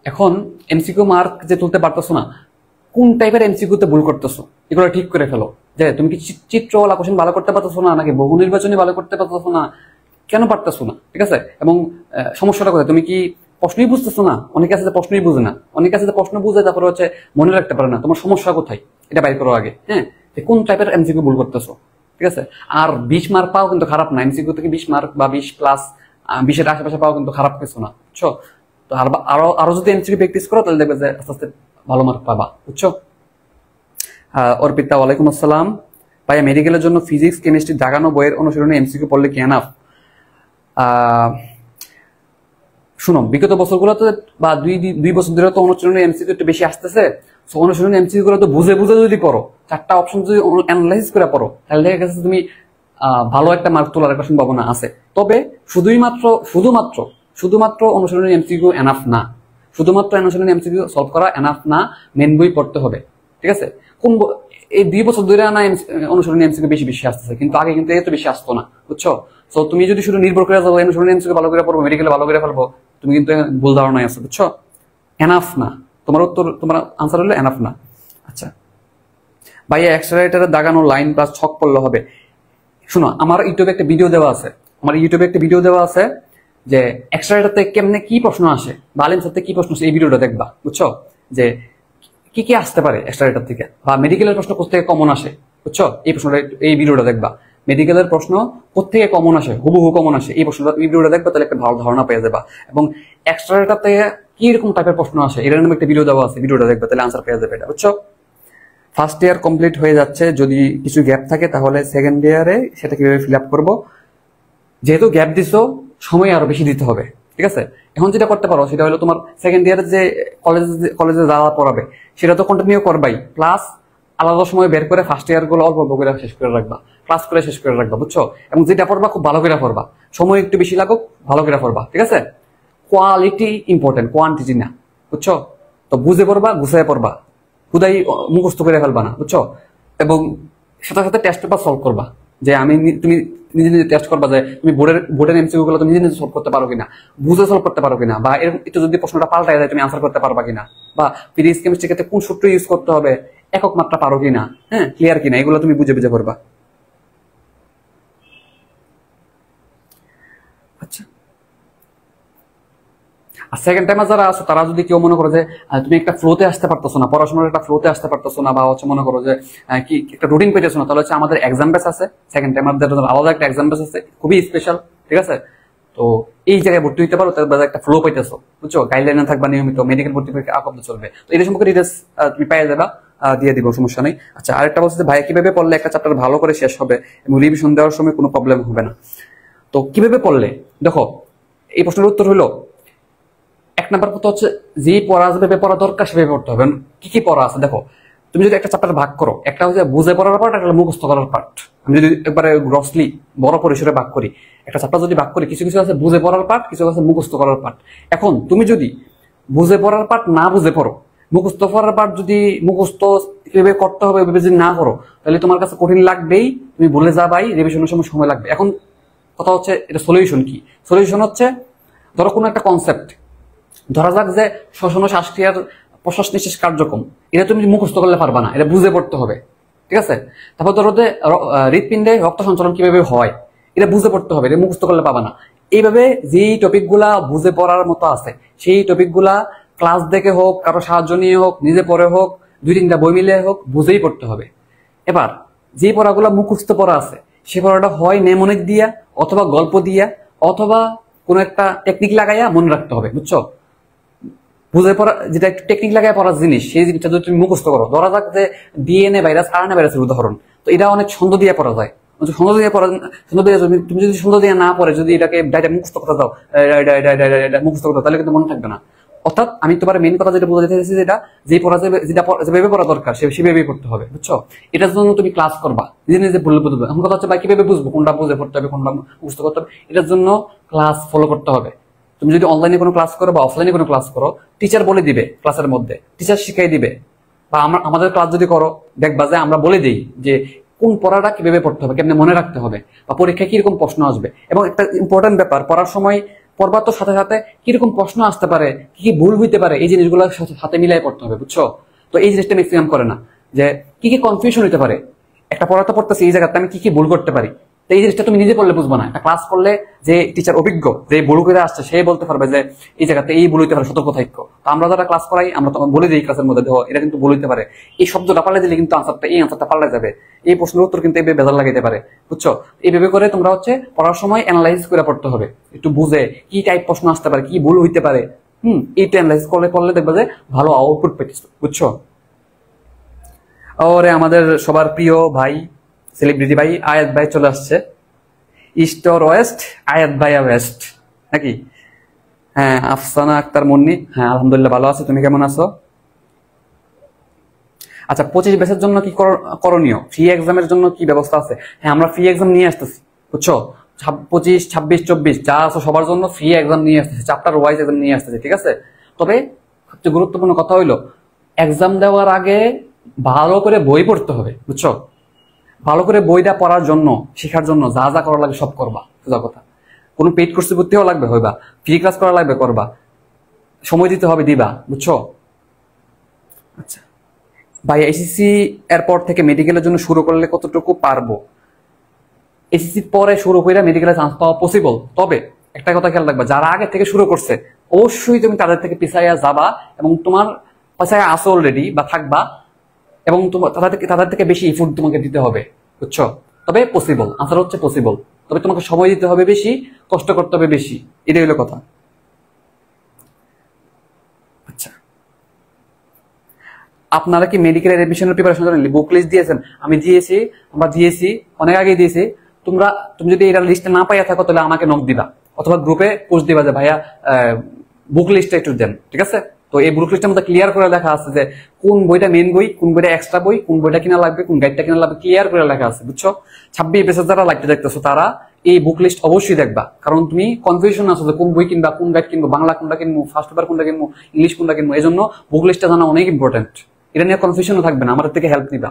এখন এমসিকিউ মার্ক যে তুলতে পারতেছো না, কোন টাইপের এমসিকিউ তে ভুল করতেছো এগুলো ঠিক করে ফেলো। যে তুমি কি চিত্রওয়ালা কোশ্চেন ভালো করতে পারতেছো না, নাকি বহু নির্বাচনী ভালো করতে পারতেছো না, কেন পারতেছো না, ঠিক আছে? এবং সমস্যাটা কোথায়, তুমি কি প্রশ্নই বুঝতেছো না? অনেকে আছে যে প্রশ্নই বুঝে না, অনেকে আছে যে প্রশ্ন বুঝে তারপরে হচ্ছে মনে রাখতে পারে না। তোমার সমস্যা কোথায় এটা বাইর করো আগে, হ্যাঁ, যে কোন টাইপের এমসিকিউ ভুল করতেছো, ঠিক আছে? আর 20 মার্ক পাও কিন্তু খারাপ না, এমসিকিউ থেকে 20 মার্ক বা 20+, 20-এর আশেপাশে পাও কিন্তু খারাপ কিছু না, বুঝছো? তো আরো যদি এমসিকিউ প্র্যাকটিস করো তাহলে দেখবে যে আস্তে আস্তে ভালো মার্ক পাবা, বুঝছো? অর্পিতা, ওয়ালাইকুম আসসালাম। ভাইয়া মেডিকেলের জন্য ফিজিক্স কেমিস্ট্রি দাগানো বইয়ের অনুশীলনে এমসিকিউ পড়লে কি এনাফ? শুনো, বিগত বছরগুলোতে বা দুই বছর ধরে তো অনুশীলনী এমসিকিউ একটু বেশি আসতেছে। সো অনুশীলনী এমসিকিউ গুলো তো বুঝে যদি পড়ো, 4টা অপশন যদি অ্যানালাইসিস করে পড়ো, তাহলে দেখা গেছে তুমি ভালো একটা মার্ক তোলার একটা সম্ভাবনা আছে। তবে শুধুমাত্র অনুশীলনী এমসিকিউ এনাফ না, শুধুমাত্র অনুশীলনী এমসিকিউ সলভ করা এনাফ না, মেন বই পড়তে হবে, ঠিক আছে? এই 2 বছর ধরে না অনুশীলনী এমসিকিউ বেশি আসতেছে, কিন্তু আগে কিন্তু এত বেশি আসতো না, বুঝছো? তো তুমি যদি শুধু নির্ভর করে যাও অনুশীলনী এমসিকিউ ভালো করে পড়বো, মেডিকেলে ভালো করে ফেলবো, তুমি কিন্তু ভুল ধারণায় আছো, বুঝছো? এনাফ না, তোমার আনসার হলো এনাফ না। আচ্ছা ভাইয়া, এক্সট্রারাইটারে দাগানো লাইন প্লাস ছক পড়লে হবে? শুনো, আমার ইউটিউবে একটা ভিডিও দেওয়া আছে যে এক্সট্রারাইটারতে কেমনে কি প্রশ্ন আসে বা আলিম সাথে কি প্রশ্ন আসে, এই ভিডিওটা দেখবা, বুঝছো? যে কি আসতে পারে এক্সট্রারাইটার থেকে, বা মেডিকেলের প্রশ্ন কোথেকে কমন আসে, বুঝছো? এই ভিডিওটা দেখবা। মেডিকেলের প্রশ্ন কোথেকে কমন আসে, হুবহু কমন আসে, এই ভিডিওটা দেখবা, তাহলে একটা ভালো ধারণা পেয়ে যাবা। এবং এক্সট্রারাইটার থেকে কি রকম টাইপের প্রশ্ন আসে এর নামে একটা ভিডিও দেওয়া আছে, ভিডিওটা দেখবা, তাহলে আনসার পেয়ে যাবে এটা, বুঝছো? ফার্স্ট ইয়ার কমপ্লিট হয়ে যাচ্ছে, যদি কিছু গ্যাপ থাকে তাহলে সেকেন্ড ইয়ারে সেটা কিভাবে ফিল আপ করবো? যেহেতু গ্যাপ দিছো, সময় আরো বেশি দিতে হবে, ঠিক আছে? এখন যেটা করতে পারো সেটা হলো তোমার সেকেন্ড ইয়ারে যে কলেজে যারা পড়াবে সেটা তো কন্টিনিউ করবাই, প্লাস আলাদা সময় বের করে ফার্স্ট ইয়ার গুলো অল্প অল্প করে শেষ করে রাখবা, ক্লাস করে শেষ করে রাখবা, বুঝছো? এবং যেটা পড়বা খুব ভালো করে পড়বা, সময় একটু বেশি লাগুক, ভালো করে পড়বা, ঠিক আছে? কোয়ালিটি ইম্পর্টেন্ট, কোয়ান্টিটি না, বুঝছো? তো বুঝে পড়বা, গুছিয়ে পড়বা, খুদাই মুখস্থ করে ফেলবা না, বুঝছো? এবং সাথে সাথে টেস্ট পেপার সলভ করবা। যে তুমি নিজে নিজে টেস্ট করবা যে তুমি বোর্ডের এমসিকিউ গুলো তুমি নিজে নিজে সলভ করতে পারো কিনা, বুঝে সলভ করতে পারো কিনা, বা এরকম একটু যদি প্রশ্নটা পাল্টায় যায় তুমি আনসার করতে পারবা কিনা, বা ফিজিক্স কেমিস্ট্রি ক্ষেত্রে কোন সূত্র ইউজ করতে হবে, একক মাত্রা পারো কিনা, হ্যাঁ ক্লিয়ার কিনা, এগুলো তুমি বুঝে বুঝে করবা। আচ্ছা, আর সেকেন্ড টাইমার যারা আছো তারা যদি কেউ মনে করো যে তুমি একটা ফ্লোতে আসতে পারতেছো না, পড়াশোনার একটা ফ্লোতে আসতে পারতেছো না, বা হচ্ছে মনে করো যে কি একটা রুটিন পেতেছো না, তাহলে হচ্ছে আমাদের এক্সাম বেস আছে, সেকেন্ড টাইমারদের জন্য আলাদা একটা এক্সাম বেস আছে, খুবই স্পেশাল, ঠিক আছে? তো এই জায়গায় ভর্তি হইতে পারো, তার একটা ফ্লো পাইতেছো, বুঝছো? গাইডলাইনে থাকবা, নিয়মিত মেডিকেল ভর্তি পরীক্ষা আপত্তি চলবে, তো এটা সম্পর্কে ডিটেলস তুমি পেয়ে যাবা, দিয়ে দিব, সমস্যা নেই। আচ্ছা, আরেকটা বলছে যে ভাই কিভাবে পড়লে একটা চ্যাপ্টার ভালো করে শেষ হবে এবং রিভিশন দেওয়ার সময় কোনো প্রবলেম হবে না? তো কিভাবে পড়লে, দেখো এই প্রশ্নের উত্তর হলো, এক নাম্বার কথা হচ্ছে যে পড়া যেভাবে পড়া দরকার সেভাবে পড়তে হবে। কি কি পড়া আছে দেখো, তুমি যদি একটা চ্যাপ্টার ভাগ করো, একটা হচ্ছে বুঝে পড়ার পার্ট, একটা মুখস্থ করার পার্ট। আমি যদি একবারে গ্রসলি বড় পরিসরে ভাগ করি, একটা চ্যাপ্টার যদি ভাগ করি, কিছু কিছু আছে বুঝে পড়ার পার্ট, কিছু আছে মুখস্থ করার পার্ট। এখন তুমি যদি বুঝে পড়ার পার্ট না বুঝে পড়ো, মুখস্থ করার পার্ট যদি মুখস্থ কিভাবে করতে হবে যদি না করো, তাহলে তোমার কাছে কঠিন লাগবেই, তুমি ভুলে যাবাই, রিভিশনের সময় সময় লাগবে। এখন কথা হচ্ছে এটা সলিউশন কি? সলিউশন হচ্ছে ধরো কোনো একটা কনসেপ্ট, ধরা যাক যে শ্বসন ও শ্বাসক্রিয়ার প্রশ্বাস নিঃশ্বাস কার্যক্রম, এটা তুমি মুখস্থ করলে পারবা না, এটা বুঝে পড়তে হবে, ঠিক আছে? তারপর ধরো যে হৃৎপিণ্ডে রক্ত সঞ্চালন কিভাবে হয়, এটা বুঝে পড়তে হবে, এটা মুখস্থ করলে পাবা না। এইভাবে যেই টপিকগুলা বুঝে পড়ার মতো আছে, সেই টপিকগুলা ক্লাস দেখে হোক, কারো সাহায্য নিয়ে হোক, নিজে পড়ে হোক, 2-3টা বই মিলে হোক, বুঝেই পড়তে হবে। এবার যে পড়াগুলা মুখস্থ পড়া আছে, সে পড়াটা হয় নেমনিক দিয়া, অথবা গল্প দিয়া, অথবা কোনো একটা টেকনিক লাগাইয়া মনে রাখতে হবে, বুঝছো? বুঝে পড়া যেটা একটু টেকনিক লাগায় পড়ার জিনিস, সেই জিনিসটা যদি তুমি মুখস্থ করো, ধরা যাক যে ডিএনএ ভাইরাস, আরএনএ ভাইরাসের উদাহরণ, তো এটা অনেক ছন্দ দিয়ে পড়া যায়। ছন্দ দিয়ে পড়া, ছন্দ দিয়ে তুমি যদি ছন্দ দিয়ে না পড়ে যদি এটাকে ডাইরেক্ট মুখস্থ করতে দাও, মুখস্থ করতে, তাহলে কিন্তু মনে থাকবে না। অর্থাৎ আমি তোমার মেইন কথা যেটা বোঝাতে চাইছি, যেটা যে পড়া যেভাবে পড়া দরকার সেভাবেই পড়তে হবে, বুঝছো? এটার জন্য তুমি ক্লাস করবা, নিজে নিজে বললে বুঝবে। এখন কথা হচ্ছে ভাই কিভাবে বুঝবো কোনটা বুঝে পড়তে হবে, কোনটা মুখস্থ করতে হবে? এটার জন্য ক্লাস ফলো করতে হবে। তুমি যদি অনলাইনে কোনো ক্লাস করো বা অফলাইনে কোনো ক্লাস করো, টিচার বলে দিবে ক্লাসের মধ্যে, টিচার শিখাই দিবে। বা আমাদের ক্লাস যদি করো, দেখবা যে আমরা বলে দিই যে কোন পড়াটা কিভাবে পড়তে হবে, কেমনে মনে রাখতে হবে, বা পরীক্ষায় কিরকম প্রশ্ন আসবে। এবং একটা ইম্পর্টেন্ট ব্যাপার, পড়ার সময় পড়বার তো সাথে সাথে কিরকম প্রশ্ন আসতে পারে, কি কি ভুল হইতে পারে, এই জিনিসগুলো সাথে মিলাই পড়তে হবে, বুঝছো? তো এই জিনিসটা ম্যাক্সিমাম করে না, যে কি কি কনফিউশন হইতে পারে, একটা পড়া তো পড়তেছি, এই জায়গাতে আমি কি কি ভুল করতে পারি। তো এই জিনিসটা তুমি নিজে পড়লে বুঝবো না, একটা ক্লাস করলে যে টিচার অভিজ্ঞ, যে ভুল করে আসছে, সে বলতে পারবে যে এই জায়গাতে এই ভুল হইতে পারে, সতর্ক থাকো। তো আমরা যারা ক্লাস করাই, আমরা তখন বলে দিই ক্লাসের মধ্যে, দেখো এটা কিন্তু ভুল হইতে পারে, এই শব্দটা পাল্টে দিলে কিন্তু এই আনসারটা পাল্টে যাবে, এই প্রশ্নের উত্তর কিন্তু এইভাবে বেজাল লাগাইতে পারে, বুঝছো? এইভাবে করে তোমরা হচ্ছে পড়ার সময় অ্যানালাইসিস করে পড়তে হবে, একটু বুঝে কি টাইপ প্রশ্ন আসতে পারে, কি ভুল হইতে পারে, এইটা অ্যানালাইসিস করলে পড়লে দেখবে যে ভালো আউটপুট পেয়েছো, বুঝছো? ওরে আমাদের সবার প্রিয় ভাই, সেলিব্রিটি ভাই আয়াত ভাই চলে আসছে। ইস্ট অর ওয়েস্ট, আয়াত ভাইয়া ওয়েস্ট নাকি? হ্যাঁ, আফসানা আক্তার মুন্নি, হ্যাঁ আলহামদুলিল্লাহ ভালো আছে, তুমি কেমন আছো? আচ্ছা, 25 ব্যাচের জন্য কি করণীয়, ফ্রি এক্সামের জন্য কি ব্যবস্থা আছে? হ্যাঁ, আমরা ফ্রি এক্সাম নিয়ে আসতেছি, বুঝছো? 25, 26, 24 যা আছে সবার জন্য ফ্রি এক্সাম নিয়ে আসতেছি, চ্যাপ্টার ওয়াইজ এক্সাম নিয়ে আসতেছি, ঠিক আছে? তবে সবচেয়ে গুরুত্বপূর্ণ কথা হইলো, এক্সাম দেওয়ার আগে ভালো করে বই পড়তে হবে, বুঝছো? ভালো করে বইটা পড়ার জন্য, শেখার জন্য যা যা করা লাগে সব করবা, সোজা কথা। কোনো পেইড কোর্সে ভর্তি হওয়া লাগবে, হইবা, ফ্রি ক্লাস করা লাগবে, করবা, সময় দিতে হবে, দিবা, বুঝছো? আচ্ছা ভাই, এসএসসি এরপর থেকে মেডিকেলের জন্য শুরু করলে কতটুকু পারবো? এসএসসির পরে শুরু করে মেডিকেলে চান্স পাওয়া পসিবল, তবে একটা কথা খেয়াল রাখবা, যারা আগে থেকে শুরু করছে অবশ্যই তুমি তাদের থেকে পিছাইয়া যাবা, এবং তোমার পিছাইয়া আসো অলরেডি বা থাকবা, এবং তোমার তাদের থেকে বেশি এফোর্ট তোমাকে দিতে হবে, বুঝছো? তবে পসিবল, আনসার হচ্ছে পসিবল, তবে তোমাকে সময় দিতে হবে বেশি, কষ্ট করতে হবে বেশি, এটাই হলো কথা। আচ্ছা, আপনারা কি মেডিকেলের এডমিশনের প্রিপারেশন করেন? বুক লিস্ট দিয়েছেন? আমি দিয়েছি, আমরা দিয়েছি, অনেক আগে দিয়েছি। তুমি যদি এটা লিস্টে না পাইয়া থাকো, তাহলে আমাকে নক দিবা, অথবা গ্রুপে পোস্ট দিবা যে ভাইয়া বুক লিস্টটা একটু দেন, ঠিক আছে? তো এই বুক লিস্টের মধ্যে ক্লিয়ার করে লেখা আছে যে কোন বইটা মেন বই, কোন বইটা এক্সট্রা বই, কোন বইটা কিনা লাগবে, কোন গাইডটা কিনা লাগবে, ক্লিয়ার করে লেখা আছে, বুঝছো? 26 পেজের যারা লাগতে দেখতেছো তারা এই বুক লিস্ট অবশ্যই দেখবা, কারণ তুমি কনফিউশন আছো যে কোন বই কিনবা, কোন গাইড কিনবো, বাংলা কোনটা কিনবো, ফার্স্ট পেপার কোনটা কিনবো, ইংলিশ কোনটা কিনবো। এই জন্য বুক লিস্টটা জানা অনেক ইম্পর্টেন্ট, এটা নিয়ে কনফিউশনও থাকবে না, আমাদের থেকে হেল্প নিবা।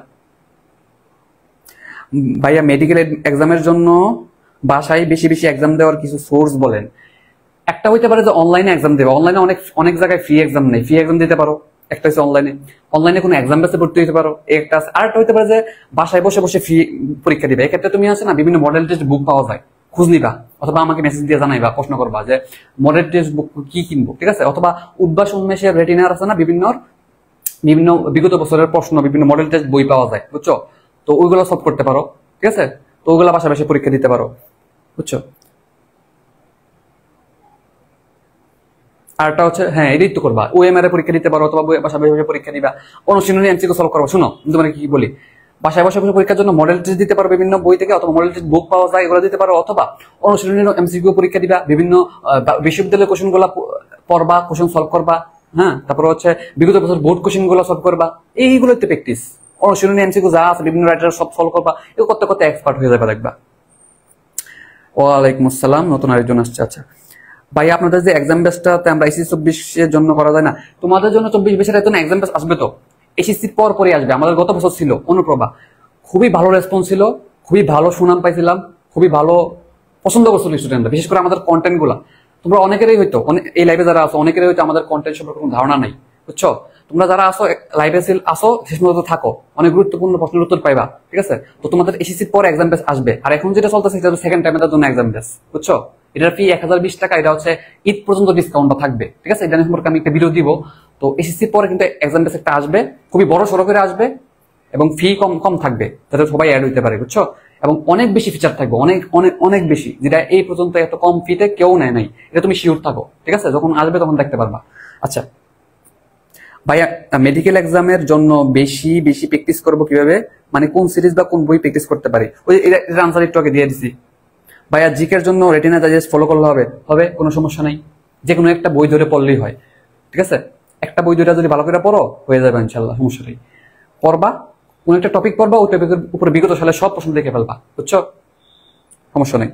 ভাইয়া মেডিকেল এক্সামের জন্য বাসায় বেশি বেশি এক্সাম দেওয়ার কিছু সোর্স বলেন। একটা হইতে পারে যে অনলাইনে এক্সাম দেবে, অনলাইনে অনেক অনেক জায়গায় ফ্রি এক্সাম নেই, ফ্রি এক্সাম দিতে পারো। একটা হচ্ছে অনলাইনে কোনো এক্সাম বেসে ভর্তি হতে পারো, একটা আছে। আরেকটা হইতে পারে যে বাসায় বসে বসে ফ্রি পরীক্ষা দিবে। এক্ষেত্রে তুমি আছে না, বিভিন্ন মডেল টেস্ট বুক পাওয়া যায়, খোঁজ নিবা, অথবা আমাকে মেসেজ দিয়ে জানাইবা, প্রশ্ন করবা যে মডেল টেস্ট বুক কি কিনবো, ঠিক আছে। অথবা উদ্ভাস উন্মেষের রেটিনার আছে না, বিভিন্ন বিভিন্ন বিগত বছরের প্রশ্ন, বিভিন্ন মডেল টেস্ট বই পাওয়া যায়, বুঝছো। তো ওইগুলো সলভ করতে পারো, ঠিক আছে। তো ওইগুলো পাশাপাশি পরীক্ষা দিতে পারো, বুঝছো। আরটা হচ্ছে হ্যাঁ, এডিট তো করবা, ওএমআর এ পরীক্ষা দিতে পারো, অথবা বাসায় বসে পরীক্ষা দিবা, অনুশীলনী এমসিকিউ সলভ করবা। শুনো তোমাকে কি বলি, বাসায় বসে বসে পরীক্ষার জন্য মডেল টেস্ট দিতে পারো বিভিন্ন বই থেকে, অথবা মডেল টেস্ট বুক পাওয়া যায়, এগুলো দিতে পারো। অথবা অনুশীলনী এমসিকিউ পরীক্ষা দিবা, বিভিন্ন বিশ্ববিদ্যালয়ের কোশ্চেন গুলা পড়বা, কোশ্চেন সলভ করবা। হ্যাঁ, তারপর হচ্ছে বিগত বছর বোর্ড কোশ্চেন গুলো সলভ করবা। এইগুলোতে প্র্যাকটিস, অনুশীলনী এমসিকিউ যা আছে বিভিন্ন রাইটার সব সলভ করবা। এগুলো করতে করতে এক্সপার্ট হয়ে যাবে, দেখবা। ওয়ালাইকুম আসসালাম, নতুন আরেকজন আসছে। আচ্ছা ভাই, আপনাদের যে এক্সাম বেসটাতে আমরা এসএসসি 24 এর জন্য করা যায় না, তোমাদের জন্য 24 বেসের এত এক্সাম বেস আসবে, তো এসএসসির পরই আসবে। আমাদের গত বছর ছিল অনুপ্রভা, খুবই ভালো রেসপন্স ছিল, খুবই ভালো সুনাম পাইছিলাম, খুবই ভালো পছন্দ করছিল স্টুডেন্টরা, বিশেষ করে আমাদের কন্টেন্ট গুলা। তোমরা অনেকেরই হয়তো এই লাইভে যারা আসো, অনেকেরই হয়তো আমাদের কন্টেন্ট সম্পর্কে কোনো ধারণা নাই, বুঝছো। তোমরা যারা আসো লাইভে আসো, শেষ পর্যন্ত থাকো, অনেক গুরুত্বপূর্ণ প্রশ্নের উত্তর পাইবা, ঠিক আছে। তো তোমাদের এসএসসির পর এক্সাম বেস আসবে, আর এখন যেটা চলতেছে সেটা সেকেন্ড টাইমের জন্য এক্সাম বেস, বুঝছো। এটার ফি 1020 টাকা, এটা হচ্ছে ঈদ পর্যন্ত ডিসকাউন্টটা থাকবে, ঠিক আছে। এটা সম্পর্কে আমি একটা ভিডিও দিব। তো এসএসসির পরে কিন্তু এক্সাম বেস একটা আসবে, খুবই বড় সড়ো করে আসবে, এবং ফি কম কম থাকবে, যাতে সবাই অ্যাড হইতে পারে, বুঝছো। এবং অনেক বেশি ফিচার থাকবে, অনেক অনেক অনেক বেশি, যেটা এই পর্যন্ত এত কম ফিতে কেউ নেয় নাই, এটা তুমি শিওর থাকো, ঠিক আছে। যখন আসবে তখন দেখতে পারবা। আচ্ছা ভাইয়া, মেডিকেল এক্সামের জন্য বেশি বেশি প্র্যাকটিস করবো কিভাবে, মানে কোন সিরিজ বা কোন বই প্র্যাকটিস করতে পারি? ওই এর আনসার একটু আগে দিয়ে দিছি ভাইয়া। জিকের জন্য রেটিনা ডাইজেস্ট ফলো করলে হবে, কোনো সমস্যা নাই। যে কোনো একটা বই ধরে পড়লেই হয়, ঠিক আছে। একটা বই ধরে যদি ভালো করে পড়ো, হয়ে যাবে ইনশাল্লাহ, সমস্যা নেই। পড়বা, কোন একটা টপিক পড়বা, ওই টপিকের উপরে বিগত সালের সব প্রশ্ন দেখে ফেলবা, বুঝছো, সমস্যা নেই।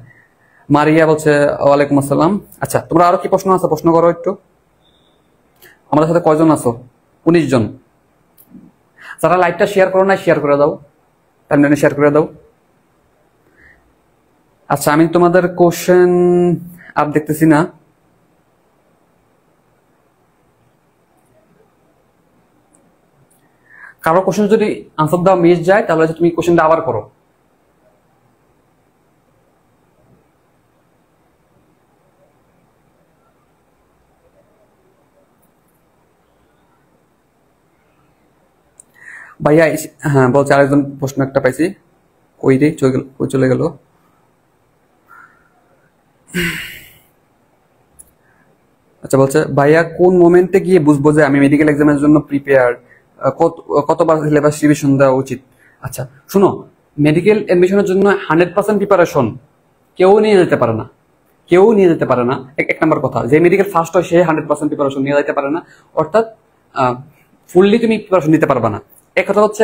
মারিয়া বলছে ওয়ালাইকুম আসসালাম। আচ্ছা, তোমরা আরো কি প্রশ্ন আছে, প্রশ্ন করো একটু। আমাদের সাথে কয়জন আছো? 19 জন। যারা লাইভটা শেয়ার করো না, শেয়ার করে দাও, টাইমলাইনে শেয়ার করে দাও। আচ্ছা, আমি তোমাদের কোশ্চেন আর দেখতেছি না। কারো কোশ্চেন যদি আনসার দেওয়া মিস যায়, তাহলে তুমি কোশ্চেনটা আবার করো। ভাইয়া হ্যাঁ বলছে, আরেকজন প্রশ্ন একটা পাইছি, কই রে চলে গেল। আচ্ছা বলছে, ভাইয়া কোন মোমেন্টে গিয়ে বুঝবো যে আমি মেডিকেল এক্সামের জন্য প্রিপেয়ার, কতবার সিলেবাস রিভিশন দেওয়া উচিত? আচ্ছা শুনো, মেডিকেল এডমিশনের জন্য 100% প্রিপারেশন কেউ নিয়ে যেতে পারে না, কেউ নিয়ে যেতে পারে না। এক নম্বর কথা, যে মেডিকেল ফার্স্ট হয় সে 100% প্রিপারেশন নিয়ে যেতে পারে না, অর্থাৎ ফুললি তুমি প্রিপারেশন নিতে পারবে না। এক কথা হচ্ছে,